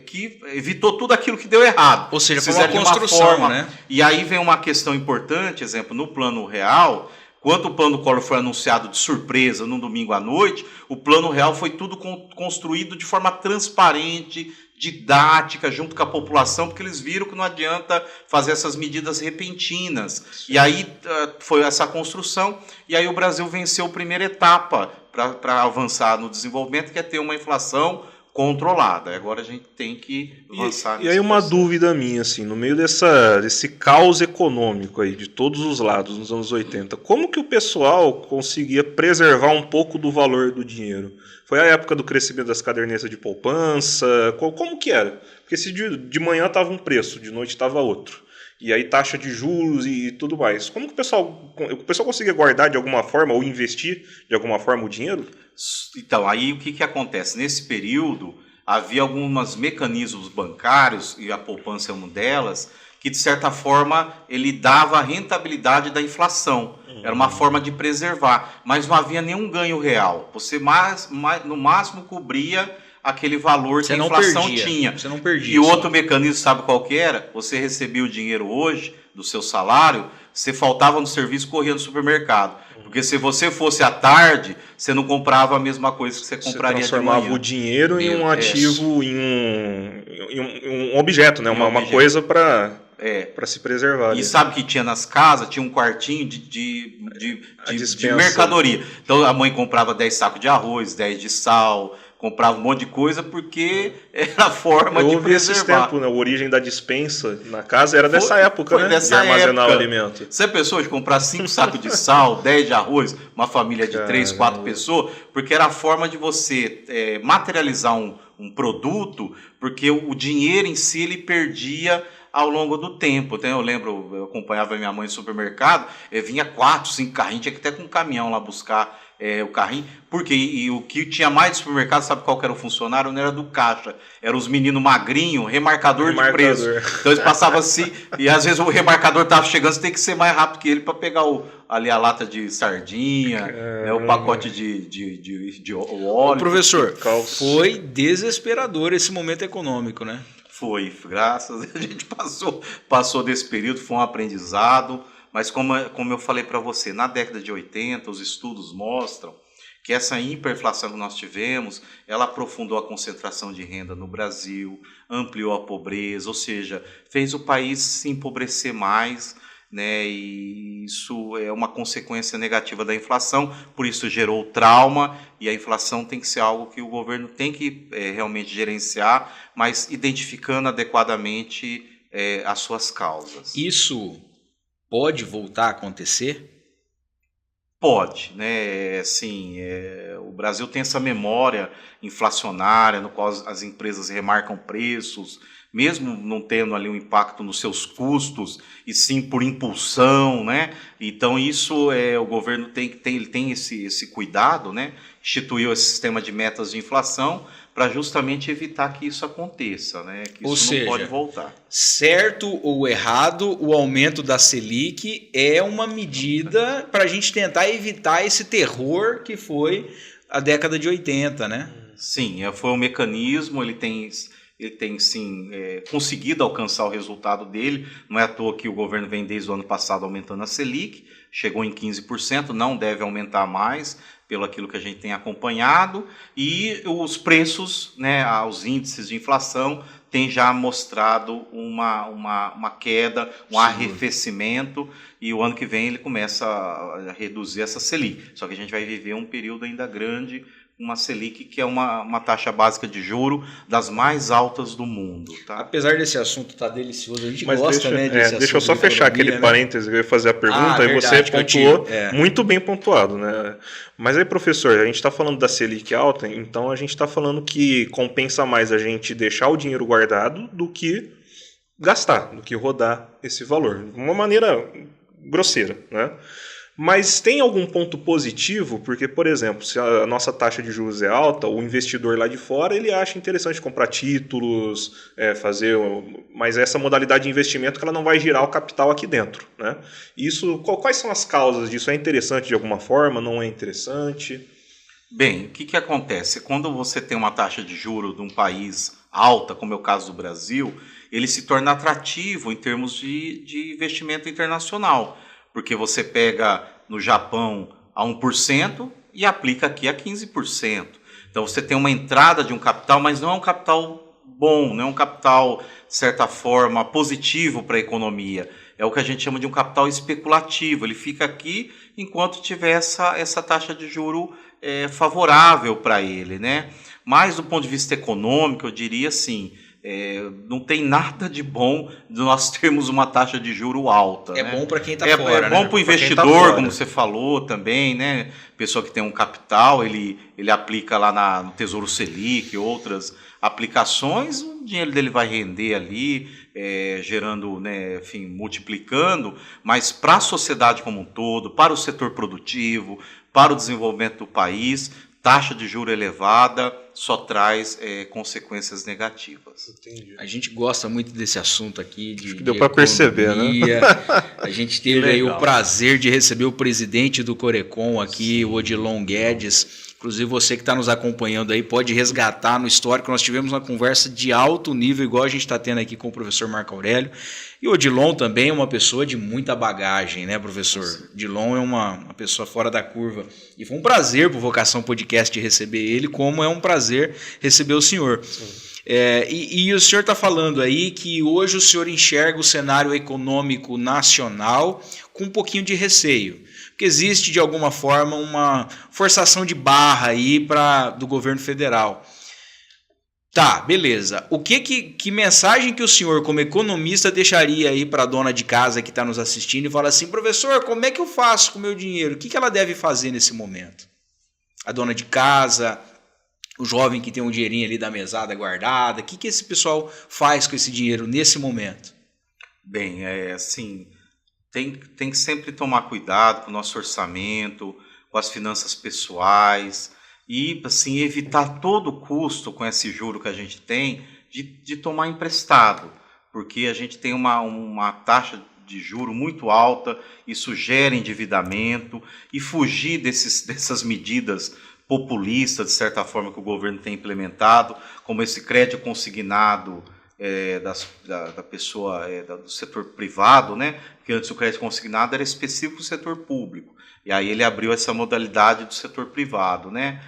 que evitou tudo aquilo que deu errado. Ou seja, foi uma construção, né? E aí vem uma questão importante, exemplo, no Plano Real, quando o Plano Collor foi anunciado de surpresa num domingo à noite, o Plano Real foi tudo construído de forma transparente, didática, junto com a população, porque eles viram que não adianta fazer essas medidas repentinas. Sim. E aí foi essa construção, e aí o Brasil venceu a primeira etapa para avançar no desenvolvimento, que é ter uma inflação controlada. Agora a gente tem que avançar. E aí uma dúvida minha, assim, no meio desse caos econômico aí, de todos os lados, nos anos 80, como que o pessoal conseguia preservar um pouco do valor do dinheiro? Foi a época do crescimento das cadernetas de poupança? Como que era? Porque se de manhã estava um preço, de noite estava outro. E aí taxa de juros e tudo mais. Como que o pessoal conseguia guardar de alguma forma ou investir de alguma forma o dinheiro? Então, aí o que acontece? Nesse período, havia alguns mecanismos bancários, e a poupança é uma delas, que de certa forma ele dava a rentabilidade da inflação. Era uma forma de preservar, mas não havia nenhum ganho real. Você no máximo cobria aquele valor que a inflação tinha. Você não perdia. E o outro mecanismo, sabe qual que era? Você recebia o dinheiro hoje do seu salário, você faltava no serviço, corria no supermercado. Porque se você fosse à tarde, você não comprava a mesma coisa que você compraria de manhã. Você transformava o dinheiro em um ativo, em um objeto, né? Uma coisa para se preservar. E sabe que tinha nas casas? Tinha um quartinho de mercadoria. Então a mãe comprava 10 sacos de arroz, 10 de sal, comprava um monte de coisa porque era a forma de preservar. Esse tempo, né? A origem da despensa na casa era dessa época, né? De armazenar o alimento. Você pensou de comprar 5 sacos de sal, 10 de arroz, uma família de 3, 4 pessoas, porque era a forma de você materializar um produto, porque o dinheiro em si ele perdia ao longo do tempo. Então, eu lembro, eu acompanhava minha mãe no supermercado, vinha 4, 5 carrinhos, tinha que até com um caminhão lá buscar o carrinho, porque e o que tinha mais de supermercado, sabe qual que era o funcionário? Não era do caixa, eram os meninos magrinhos, remarcador de preço. Então eles passavam assim, e às vezes o remarcador estava chegando, você tem que ser mais rápido que ele para pegar ali a lata de sardinha, né, o pacote de óleo. Professor, foi desesperador esse momento econômico, né? Foi, graças a Deus, a gente passou desse período, foi um aprendizado, mas como eu falei para você, na década de 80, os estudos mostram que essa hiperinflação que nós tivemos, ela aprofundou a concentração de renda no Brasil, ampliou a pobreza, ou seja, fez o país se empobrecer mais, né? E isso é uma consequência negativa da inflação, por isso gerou trauma, e a inflação tem que ser algo que o governo tem que realmente gerenciar, mas identificando adequadamente as suas causas. Isso pode voltar a acontecer? Pode, né? Assim, o Brasil tem essa memória inflacionária, no qual as empresas remarcam preços, mesmo não tendo ali um impacto nos seus custos, e sim por impulsão, né? Então isso o governo tem esse cuidado, né? Instituiu esse sistema de metas de inflação para justamente evitar que isso aconteça, né? Que isso não pode voltar. Certo ou errado, o aumento da Selic é uma medida para a gente tentar evitar esse terror que foi a década de 80, né? Sim, foi um mecanismo, ele tem sim conseguido alcançar o resultado dele. Não é à toa que o governo vem desde o ano passado aumentando a Selic, chegou em 15%, não deve aumentar mais, pelo aquilo que a gente tem acompanhado, e os preços, né, os índices de inflação têm já mostrado uma queda, um arrefecimento, e o ano que vem ele começa a reduzir essa Selic. Só que a gente vai viver um período ainda grande uma Selic que é uma taxa básica de juro das mais altas do mundo. Tá? Apesar desse assunto estar delicioso, a gente Mas gosta, né, desse assunto. deixa eu só de fechar economia, aquele parêntese, eu ia fazer a pergunta, e você verdade, pontuou, Cantinho, muito bem pontuado, né? Mas aí, professor, a gente está falando da Selic alta, então a gente está falando que compensa mais a gente deixar o dinheiro guardado do que gastar, do que rodar esse valor. De uma maneira grosseira, né? Mas tem algum ponto positivo? Porque, por exemplo, se a nossa taxa de juros é alta, o investidor lá de fora ele acha interessante comprar títulos, fazer, mas essa modalidade de investimento que ela não vai girar o capital aqui dentro, né? Isso, quais são as causas disso? É interessante de alguma forma? Não é interessante? Bem, o que acontece? Quando você tem uma taxa de juros de um país alta, como é o caso do Brasil, ele se torna atrativo em termos de investimento internacional. Porque você pega no Japão a 1% e aplica aqui a 15%. Então você tem uma entrada de um capital, mas não é um capital bom, não é um capital, de certa forma, positivo para a economia. É o que a gente chama de um capital especulativo. Ele fica aqui enquanto tiver essa taxa de juro favorável para ele, né? Mas do ponto de vista econômico, eu diria assim, não tem nada de bom de nós termos uma taxa de juro alta. É, né? bom para quem está É fora, bom né? para o investidor, como você falou também, né? Pessoa que tem um capital, ele aplica lá no Tesouro Selic, outras aplicações, o dinheiro dele vai render ali, gerando, né, enfim, multiplicando, mas para a sociedade como um todo, para o setor produtivo, para o desenvolvimento do país, taxa de juro elevada só traz consequências negativas. Entendi. A gente gosta muito desse assunto aqui de deu para perceber, né? A gente teve aí o prazer de receber o presidente do Corecon aqui, o Odilon Guedes. Inclusive você que está nos acompanhando aí pode resgatar no histórico. Nós tivemos uma conversa de alto nível, igual a gente está tendo aqui com o professor Marco Aurélio. E o Odilon também é uma pessoa de muita bagagem, né, professor? Odilon é uma pessoa fora da curva. E foi um prazer para o Vocação Podcast receber ele, como é um prazer receber o senhor. E o senhor está falando aí que hoje o senhor enxerga o cenário econômico nacional com um pouquinho de receio. Porque existe, de alguma forma, uma forçação de barra aí do governo federal. Tá, beleza. Que mensagem que o senhor, como economista, deixaria aí para a dona de casa que está nos assistindo e fala assim, professor, como é que eu faço com o meu dinheiro? O que ela deve fazer nesse momento? A dona de casa, o jovem que tem um dinheirinho ali da mesada guardada, o que esse pessoal faz com esse dinheiro nesse momento? Bem, assim... Tem que sempre tomar cuidado com o nosso orçamento, com as finanças pessoais e assim, evitar a todo custo com esse juro que a gente tem de tomar emprestado, porque a gente tem uma taxa de juro muito alta, isso gera endividamento e fugir dessas medidas populistas, de certa forma, que o governo tem implementado, como esse crédito consignado da pessoa do setor privado, né? Porque antes o crédito consignado era específico do setor público. E aí ele abriu essa modalidade do setor privado, né?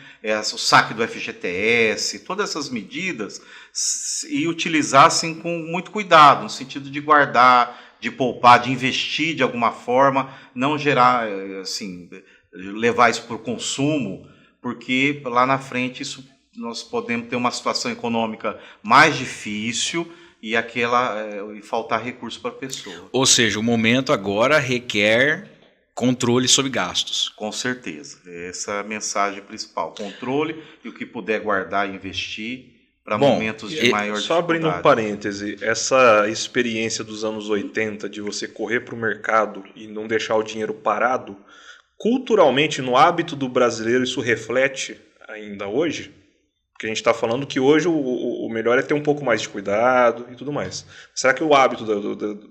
O saque do FGTS, todas essas medidas, e utilizar assim, com muito cuidado, no sentido de guardar, de poupar, de investir de alguma forma, não gerar, assim, levar isso para o consumo, porque lá na frente nós podemos ter uma situação econômica mais difícil e faltar recurso para a pessoa. Ou seja, o momento agora requer controle sobre gastos. Com certeza. Essa é a mensagem principal. Controle e o que puder guardar e investir para momentos de maior dificuldade. Só abrindo um parêntese, essa experiência dos anos 80 de você correr para o mercado e não deixar o dinheiro parado, culturalmente, no hábito do brasileiro, isso reflete ainda hoje? Porque a gente está falando que hoje o melhor é ter um pouco mais de cuidado e tudo mais. Será que o hábito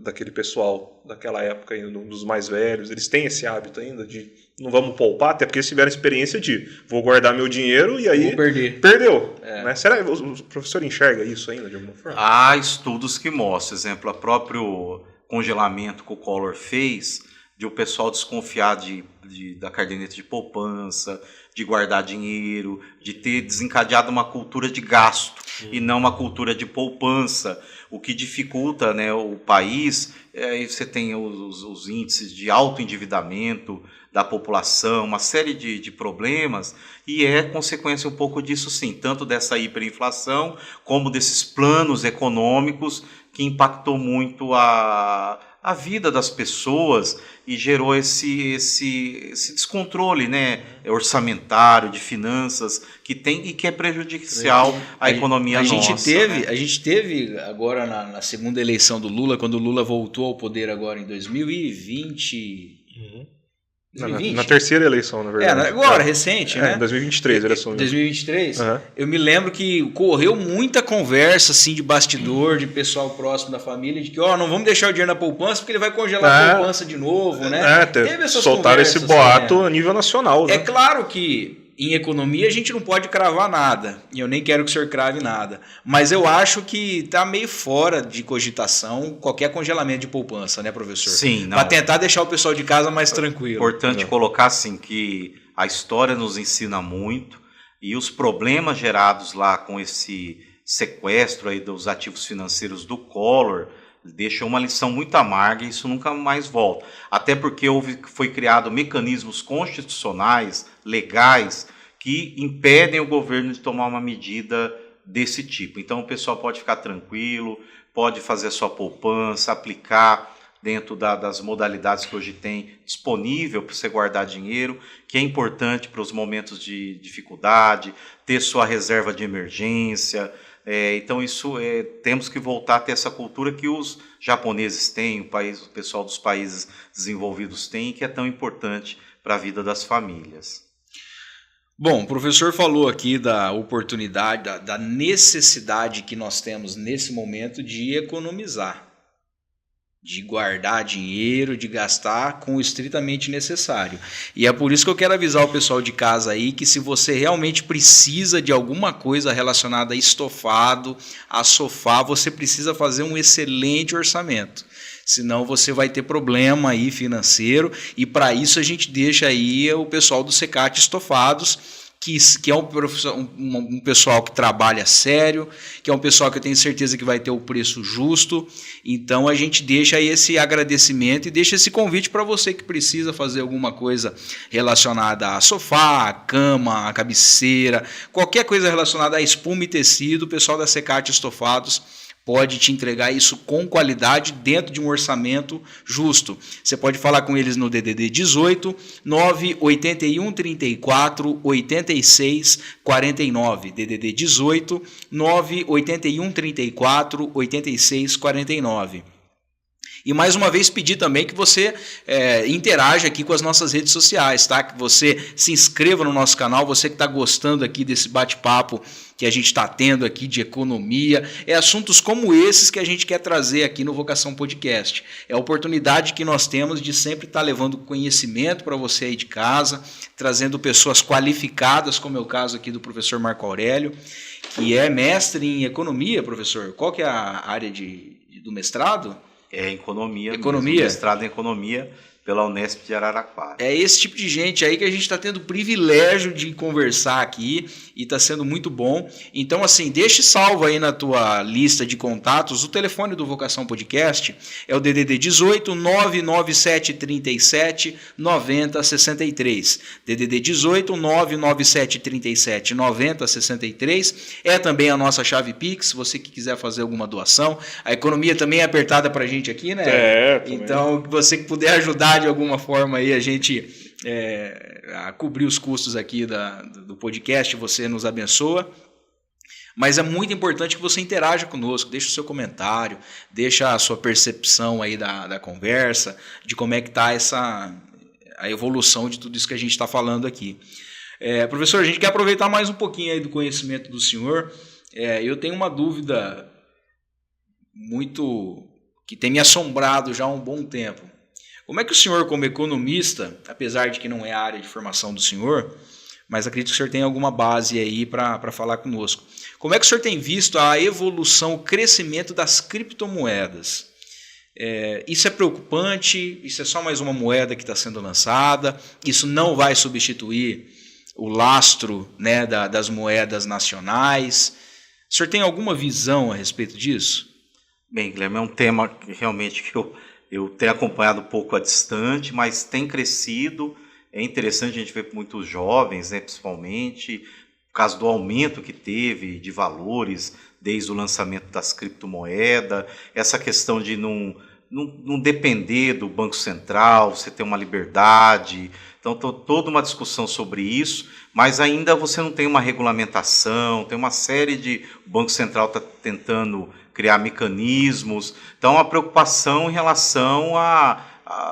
daquele pessoal daquela época, dos mais velhos, eles têm esse hábito ainda de não vamos poupar? Até porque eles tiveram a experiência de vou guardar meu dinheiro e aí vou perder. Perdeu. Né? Será que o professor enxerga isso ainda de alguma forma? Há estudos que mostram, por exemplo, o próprio congelamento que o Collor fez, de o pessoal desconfiar da caderneta de poupança, de guardar dinheiro, de ter desencadeado uma cultura de gasto. e não uma cultura de poupança, o que dificulta, né, o país. Aí você tem os índices de alto endividamento da população, uma série de problemas, e é consequência um pouco disso sim, tanto dessa hiperinflação como desses planos econômicos que impactou muito a vida das pessoas e gerou esse descontrole, né, orçamentário, de finanças, que tem e que é prejudicial à economia nossa. A gente teve agora na segunda eleição do Lula, quando o Lula voltou ao poder agora em 2020... Na terceira eleição, na verdade. Agora, recente, né? Em 2023, eleição. 2023. Eu me lembro que correu muita conversa, assim, de bastidor, de pessoal próximo da família, de que, não vamos deixar o dinheiro na poupança, porque ele vai congelar a poupança de novo, né? Teve essas soltaram esse boato a nível nacional, né? É claro que em economia a gente não pode cravar nada, e eu nem quero que o senhor crave nada, mas eu acho que está meio fora de cogitação qualquer congelamento de poupança, né, professor? Sim. Para tentar deixar o pessoal de casa mais tranquilo. Importante colocar assim que a história nos ensina muito, e os problemas gerados lá com esse sequestro aí dos ativos financeiros do Collor deixam uma lição muito amarga, e isso nunca mais volta. Até porque foi criado mecanismos constitucionais, legais, que impedem o governo de tomar uma medida desse tipo. Então o pessoal pode ficar tranquilo, pode fazer a sua poupança, aplicar dentro das modalidades que hoje tem disponível para você guardar dinheiro, que é importante para os momentos de dificuldade, ter sua reserva de emergência. Então temos que voltar a ter essa cultura que os japoneses têm, o pessoal dos países desenvolvidos tem, que é tão importante para a vida das famílias. Bom, o professor falou aqui da oportunidade, da necessidade que nós temos nesse momento de economizar, de guardar dinheiro, de gastar com o estritamente necessário. E é por isso que eu quero avisar o pessoal de casa aí que se você realmente precisa de alguma coisa relacionada a estofado, a sofá, você precisa fazer um excelente orçamento. Senão você vai ter problema aí financeiro, e para isso a gente deixa aí o pessoal do Secate Estofados, que é um pessoal que trabalha sério, que é um pessoal que eu tenho certeza que vai ter o preço justo. Então a gente deixa aí esse agradecimento e deixa esse convite para você que precisa fazer alguma coisa relacionada a sofá, a cama, a cabeceira, qualquer coisa relacionada a espuma e tecido, o pessoal da Secate Estofados pode te entregar isso com qualidade dentro de um orçamento justo. Você pode falar com eles no DDD 18 981 34 86 49. DDD 18 981 34 86 49. E mais uma vez pedir também que você interaja aqui com as nossas redes sociais, tá? Que você se inscreva no nosso canal, você que está gostando aqui desse bate-papo que a gente está tendo aqui de economia, assuntos como esses que a gente quer trazer aqui no Vocação Podcast. É a oportunidade que nós temos de sempre estar levando conhecimento para você aí de casa, trazendo pessoas qualificadas, como é o caso aqui do professor Marco Aurélio, que é mestre em economia, professor. Qual que é a área do mestrado? Economia. Mestrado em economia pela Unesp de Araraquara. É esse tipo de gente aí que a gente está tendo o privilégio de conversar aqui e está sendo muito bom. Então, assim, deixe salvo aí na tua lista de contatos. O telefone do Vocação Podcast é o DDD 18 997 37 90 63. DDD 18 997 37 90 63. É também a nossa chave Pix, você que quiser fazer alguma doação. A economia também é apertada para a gente aqui, né? Então, você que puder ajudar de alguma forma aí a gente a cobrir os custos aqui do podcast, você nos abençoa. Mas é muito importante que você interaja conosco, deixe o seu comentário, deixa a sua percepção aí da conversa, de como é que está a evolução de tudo isso que a gente está falando aqui. Professor, a gente quer aproveitar mais um pouquinho aí do conhecimento do senhor. Eu tenho uma dúvida que tem me assombrado já há um bom tempo. Como é que o senhor, como economista, apesar de que não é a área de formação do senhor, mas acredito que o senhor tem alguma base aí para falar conosco, como é que o senhor tem visto a evolução, o crescimento das criptomoedas? Isso é preocupante? Isso é só mais uma moeda que está sendo lançada? Isso não vai substituir o lastro, né, das moedas nacionais? O senhor tem alguma visão a respeito disso? Bem, Guilherme, é um tema que realmente eu tenho acompanhado um pouco à distante, mas tem crescido. É interessante a gente ver muitos jovens, né, principalmente, por causa do aumento que teve de valores desde o lançamento das criptomoedas, essa questão de não depender do Banco Central, você ter uma liberdade. Então, toda uma discussão sobre isso, mas ainda você não tem uma regulamentação, tem uma série de... O Banco Central está tentando criar mecanismos, então a preocupação em relação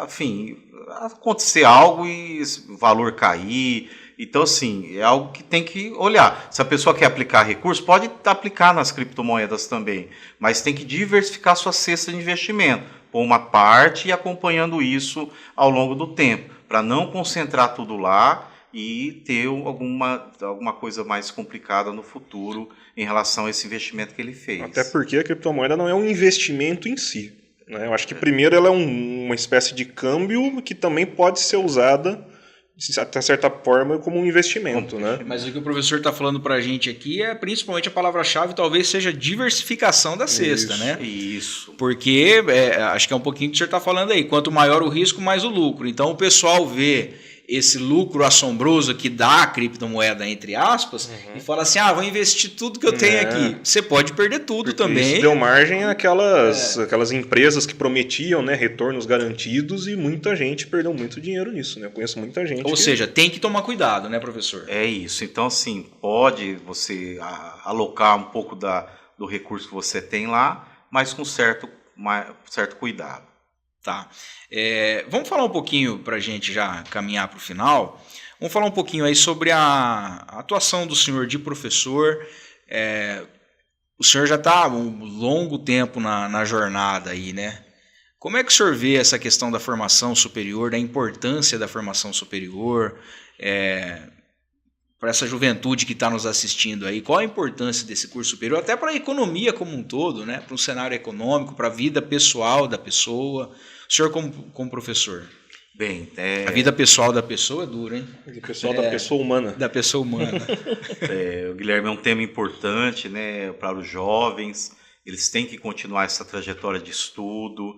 enfim, acontecer algo e o valor cair. Então, assim, é algo que tem que olhar. Se a pessoa quer aplicar recurso, pode aplicar nas criptomoedas também, mas tem que diversificar sua cesta de investimento, por uma parte e acompanhando isso ao longo do tempo, para não concentrar tudo lá e ter alguma coisa mais complicada no futuro em relação a esse investimento que ele fez. Até porque a criptomoeda não é um investimento em si, né? Eu acho que primeiro ela é uma espécie de câmbio que também pode ser usada de certa forma como um investimento, né? Mas o que o professor está falando para a gente aqui é principalmente a palavra-chave, talvez seja diversificação da cesta, Isso, né? Isso. Porque acho que é um pouquinho que o senhor está falando aí. Quanto maior o risco, mais o lucro. Então o pessoal vê esse lucro assombroso que dá a criptomoeda, entre aspas, e fala assim, vou investir tudo que eu tenho aqui. Você pode perder tudo também. Isso deu margem àquelas empresas que prometiam, né, retornos garantidos, e muita gente perdeu muito dinheiro nisso, né? Eu conheço muita gente. Ou seja, tem que tomar cuidado, né, professor? É isso. Então, assim, pode você alocar um pouco do recurso que você tem lá, mas com certo cuidado. Tá. Vamos falar um pouquinho, para a gente já caminhar para o final, vamos falar um pouquinho aí sobre a atuação do senhor de professor. O senhor já está há um longo tempo na jornada aí, né? Como é que o senhor vê essa questão da formação superior, da importância da formação superior, para essa juventude que está nos assistindo aí? Qual a importância desse curso superior, até para a economia como um todo, né? Para um cenário econômico, para a vida pessoal da pessoa? O senhor como professor. Bem, a vida pessoal da pessoa é dura, hein? A vida pessoal da pessoa humana. Da pessoa humana. O Guilherme, é um tema importante, né, para os jovens. Eles têm que continuar essa trajetória de estudo.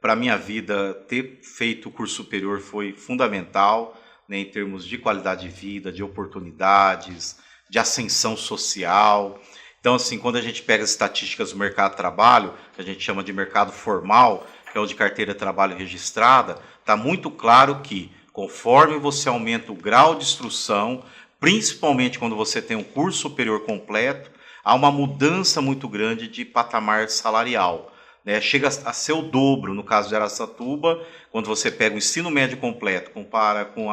Para a minha vida, ter feito o curso superior foi fundamental, né, em termos de qualidade de vida, de oportunidades, de ascensão social. Então, assim, quando a gente pega as estatísticas do mercado de trabalho, que a gente chama de mercado formal, que é o de carteira de trabalho registrada, está muito claro que, conforme você aumenta o grau de instrução, principalmente quando você tem um curso superior completo, há uma mudança muito grande de patamar salarial, né? Chega a ser o dobro, no caso de Araçatuba, quando você pega o ensino médio completo, compara com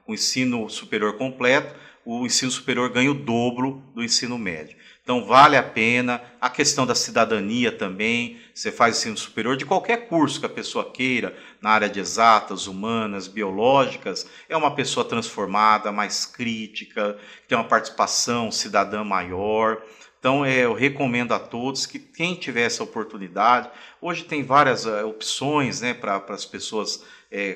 o ensino superior completo, o ensino superior ganha o dobro do ensino médio. Então, vale a pena. A questão da cidadania também. Você faz ensino superior de qualquer curso que a pessoa queira, na área de exatas, humanas, biológicas, é uma pessoa transformada, mais crítica, que tem uma participação cidadã maior. Então, eu recomendo a todos que quem tiver essa oportunidade, hoje tem várias opções, né, para as pessoas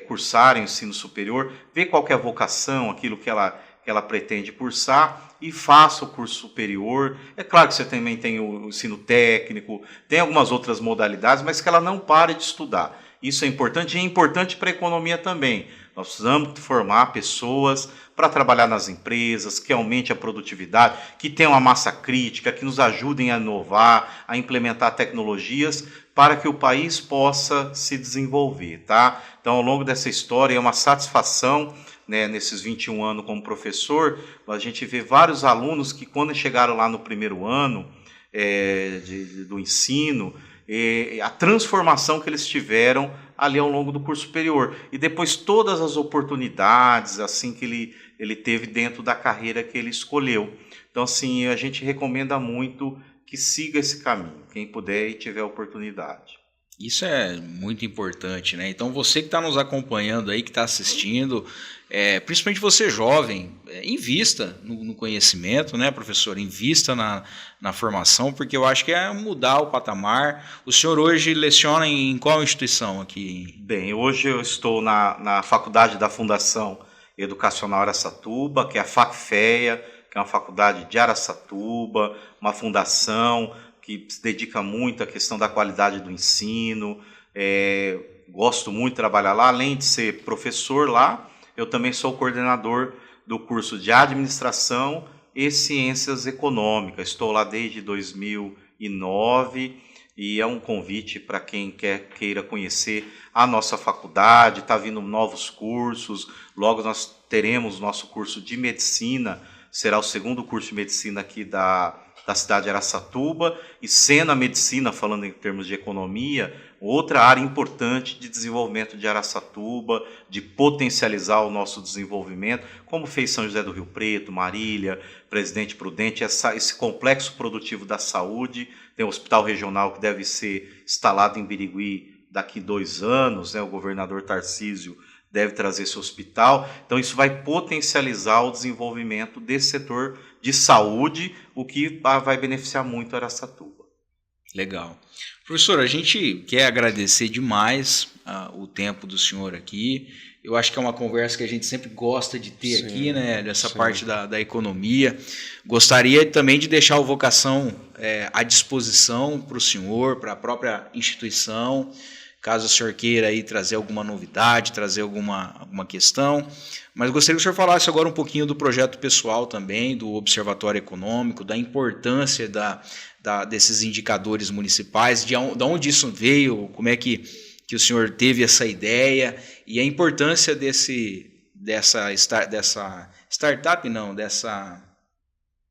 cursarem o ensino superior, ver qual que é a vocação, aquilo que ela pretende cursar, e faça o curso superior. É claro que você também tem o ensino técnico, tem algumas outras modalidades, mas que ela não pare de estudar. Isso é importante, e é importante para a economia também. Nós precisamos formar pessoas para trabalhar nas empresas, que aumente a produtividade, que tenham uma massa crítica, que nos ajudem a inovar, a implementar tecnologias para que o país possa se desenvolver, tá? Então, ao longo dessa história, é uma satisfação, né, nesses 21 anos como professor, a gente vê vários alunos que, quando chegaram lá no primeiro ano do ensino, a transformação que eles tiveram ali ao longo do curso superior, e depois todas as oportunidades assim que ele teve dentro da carreira que ele escolheu. Então, assim, a gente recomenda muito que siga esse caminho, quem puder e tiver oportunidade. Isso é muito importante, né? Então, você que está nos acompanhando aí, que está assistindo, principalmente você jovem, invista no conhecimento, né, professor? Invista na formação, porque eu acho que é mudar o patamar. O senhor hoje leciona em qual instituição aqui? Bem, hoje eu estou na faculdade da Fundação Educacional Araçatuba, que é a FACFEA, que é uma faculdade de Araçatuba, uma fundação que se dedica muito à questão da qualidade do ensino. Gosto muito de trabalhar lá, além de ser professor lá, eu também sou coordenador do curso de Administração e Ciências Econômicas. Estou lá desde 2009 e é um convite para quem queira conhecer a nossa faculdade. Está vindo novos cursos, logo nós teremos nosso curso de Medicina, será o segundo curso de Medicina aqui da cidade de Araçatuba, e sendo a medicina, falando em termos de economia, outra área importante de desenvolvimento de Araçatuba, de potencializar o nosso desenvolvimento, como fez São José do Rio Preto, Marília, Presidente Prudente, esse complexo produtivo da saúde. Tem um hospital regional que deve ser instalado em Birigui daqui 2 anos, né? O governador Tarcísio deve trazer esse hospital. Então isso vai potencializar o desenvolvimento desse setor de saúde, o que vai beneficiar muito a Araçatuba. Legal. Professor, a gente quer agradecer demais o tempo do senhor aqui. Eu acho que é uma conversa que a gente sempre gosta de ter aqui, né? Dessa parte da economia. Gostaria também de deixar o Vocação à disposição para o senhor, para a própria instituição, caso o senhor queira aí trazer alguma novidade, trazer alguma questão. Mas gostaria que o senhor falasse agora um pouquinho do projeto pessoal também, do Observatório Econômico, da importância desses indicadores municipais, de onde isso veio, como é que o senhor teve essa ideia e a importância dessa startup, não, dessa...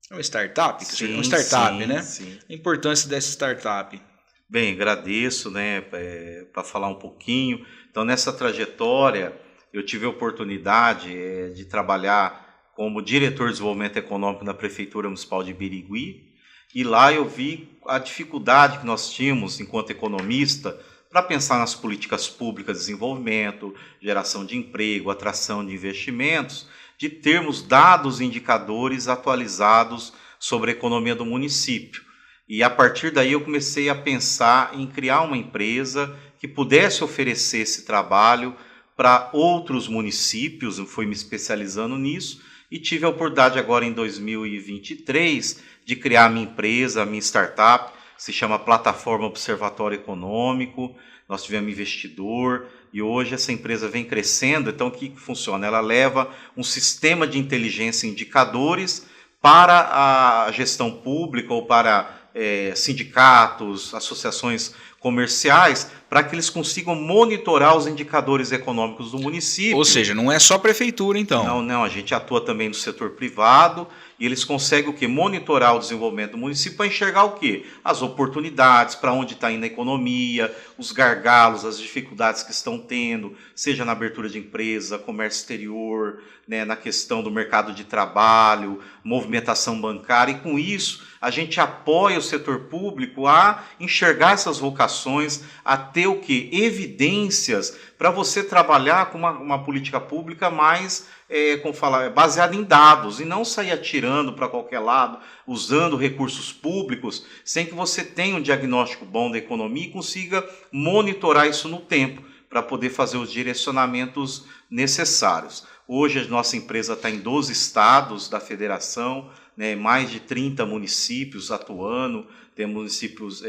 É uma startup? Sim, uma startup, sim, né? Sim. A importância dessa startup. Bem, agradeço, né, para falar um pouquinho. Então, nessa trajetória, eu tive a oportunidade de trabalhar como diretor de desenvolvimento econômico na Prefeitura Municipal de Birigui, e lá eu vi a dificuldade que nós tínhamos, enquanto economista, para pensar nas políticas públicas de desenvolvimento, geração de emprego, atração de investimentos, de termos dados e indicadores atualizados sobre a economia do município. E a partir daí eu comecei a pensar em criar uma empresa que pudesse oferecer esse trabalho para outros municípios. Eu fui me especializando nisso e tive a oportunidade agora em 2023 de criar a minha empresa, a minha startup, que se chama Plataforma Observatório Econômico. Nós tivemos investidor e hoje essa empresa vem crescendo. Então o que funciona? Ela leva um sistema de inteligência e indicadores para a gestão pública ou para sindicatos, associações comerciais, para que eles consigam monitorar os indicadores econômicos do município. Ou seja, não é só a prefeitura, então. Não, a gente atua também no setor privado e eles conseguem o quê? Monitorar o desenvolvimento do município para enxergar o quê? As oportunidades, para onde está indo a economia, os gargalos, as dificuldades que estão tendo, seja na abertura de empresa, comércio exterior, né, na questão do mercado de trabalho, movimentação bancária, e com isso a gente apoia o setor público a enxergar essas vocações, a ter o quê? Evidências para você trabalhar com uma política pública mais, como falar, baseada em dados, e não sair atirando para qualquer lado, usando recursos públicos, sem que você tenha um diagnóstico bom da economia e consiga monitorar isso no tempo, para poder fazer os direcionamentos necessários. Hoje a nossa empresa está em 12 estados da federação, né, mais de 30 municípios atuando, tem municípios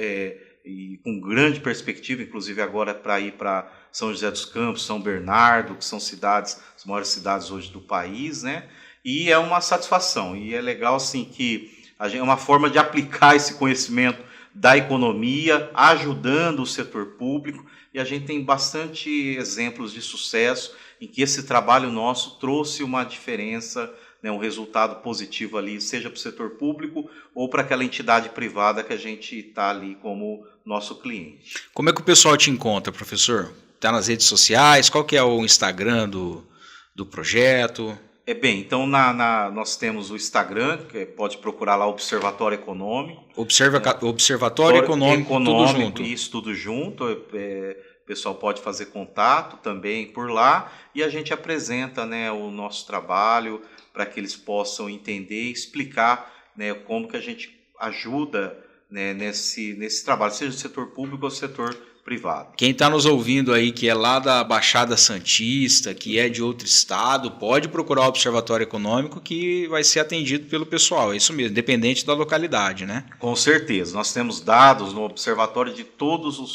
e com grande perspectiva, inclusive agora para ir para São José dos Campos, São Bernardo, que são cidades, as maiores cidades hoje do país, né? E é uma satisfação, e é legal assim que é uma forma de aplicar esse conhecimento da economia, ajudando o setor público, e a gente tem bastante exemplos de sucesso em que esse trabalho nosso trouxe uma diferença, né, um resultado positivo ali, seja para o setor público ou para aquela entidade privada que a gente está ali como nosso cliente. Como é que o pessoal te encontra, professor? Está nas redes sociais? Qual que é o Instagram do projeto? Então nós temos o Instagram, que pode procurar lá Observatório Econômico. Observatório Econômico, tudo junto. Isso, tudo junto. O pessoal pode fazer contato também por lá e a gente apresenta, né, o nosso trabalho para que eles possam entender e explicar, né, como que a gente ajuda, né, nesse trabalho, seja do setor público ou setor privado. Quem está nos ouvindo aí, que é lá da Baixada Santista, que é de outro estado, pode procurar o Observatório Econômico, que vai ser atendido pelo pessoal. É isso mesmo, independente da localidade, né? Com certeza. Nós temos dados no observatório de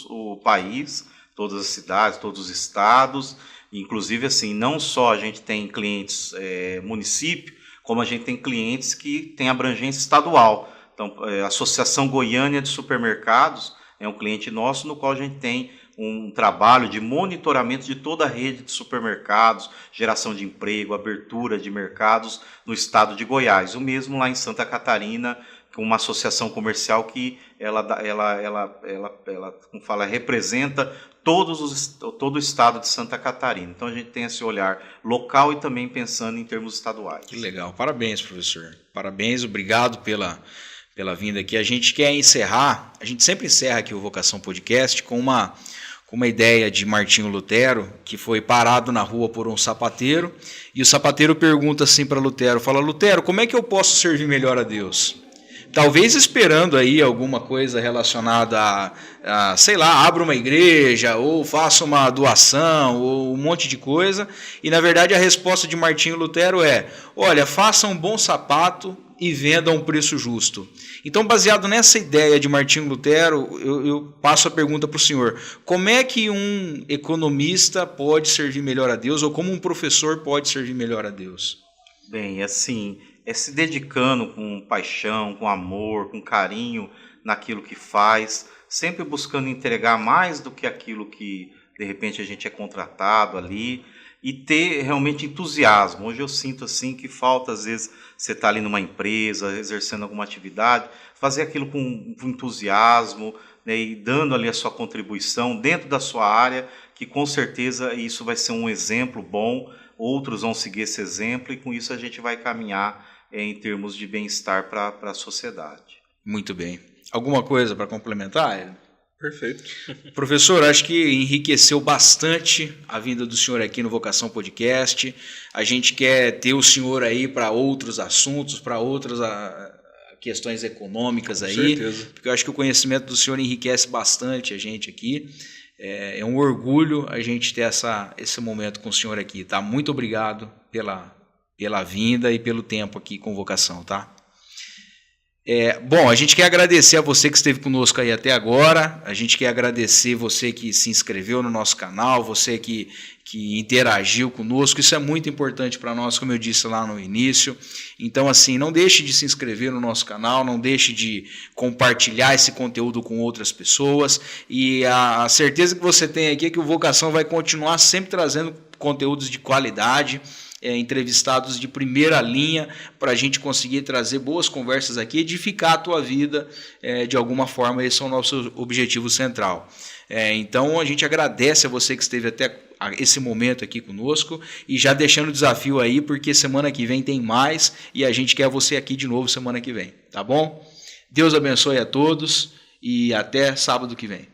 o país, todas as cidades, todos os estados. Inclusive, assim, não só a gente tem clientes município, como a gente tem clientes que têm abrangência estadual. Então, a Associação Goiânia de Supermercados é um cliente nosso, no qual a gente tem um trabalho de monitoramento de toda a rede de supermercados, geração de emprego, abertura de mercados no estado de Goiás. O mesmo lá em Santa Catarina, com uma associação comercial que como fala, representa todo o estado de Santa Catarina. Então a gente tem esse olhar local e também pensando em termos estaduais. Que legal. Parabéns, professor. Parabéns, obrigado pela vinda aqui. A gente quer encerrar, a gente sempre encerra aqui o Vocação Podcast com uma ideia de Martinho Lutero, que foi parado na rua por um sapateiro, e o sapateiro pergunta assim para Lutero, fala: Lutero, como é que eu posso servir melhor a Deus? Talvez esperando aí alguma coisa relacionada a, sei lá, abra uma igreja, ou faça uma doação, ou um monte de coisa. E, na verdade, a resposta de Martinho Lutero é: olha, faça um bom sapato e venda a um preço justo. Então, baseado nessa ideia de Martinho Lutero, eu passo a pergunta para o senhor: como é que um economista pode servir melhor a Deus, ou como um professor pode servir melhor a Deus? Bem, assim, se dedicando com paixão, com amor, com carinho naquilo que faz, sempre buscando entregar mais do que aquilo que, de repente, a gente é contratado ali, e ter realmente entusiasmo. Hoje eu sinto assim que falta, às vezes, você está ali numa empresa, exercendo alguma atividade, fazer aquilo com entusiasmo, né, e dando ali a sua contribuição dentro da sua área, que com certeza isso vai ser um exemplo bom, outros vão seguir esse exemplo, e com isso a gente vai caminhar em termos de bem-estar para a sociedade. Muito bem. Alguma coisa para complementar? Perfeito. Professor, acho que enriqueceu bastante a vinda do senhor aqui no Vocação Podcast. A gente quer ter o senhor aí para outros assuntos, para outras questões econômicas aí. Com certeza. Porque eu acho que o conhecimento do senhor enriquece bastante a gente aqui. É um orgulho a gente ter esse momento com o senhor aqui, tá? Muito obrigado pela vinda e pelo tempo aqui com Vocação, tá? Bom, a gente quer agradecer a você que esteve conosco aí até agora, a gente quer agradecer você que se inscreveu no nosso canal, você que interagiu conosco, isso é muito importante para nós, como eu disse lá no início. Então, assim, não deixe de se inscrever no nosso canal, não deixe de compartilhar esse conteúdo com outras pessoas, e a certeza que você tem aqui é que o Vocação vai continuar sempre trazendo conteúdos de qualidade, entrevistados de primeira linha, para a gente conseguir trazer boas conversas aqui, edificar a tua vida de alguma forma. Esse é o nosso objetivo central. Então a gente agradece a você que esteve até esse momento aqui conosco, e já deixando o desafio aí, porque semana que vem tem mais, e a gente quer você aqui de novo semana que vem, tá bom? Deus abençoe a todos e até sábado que vem.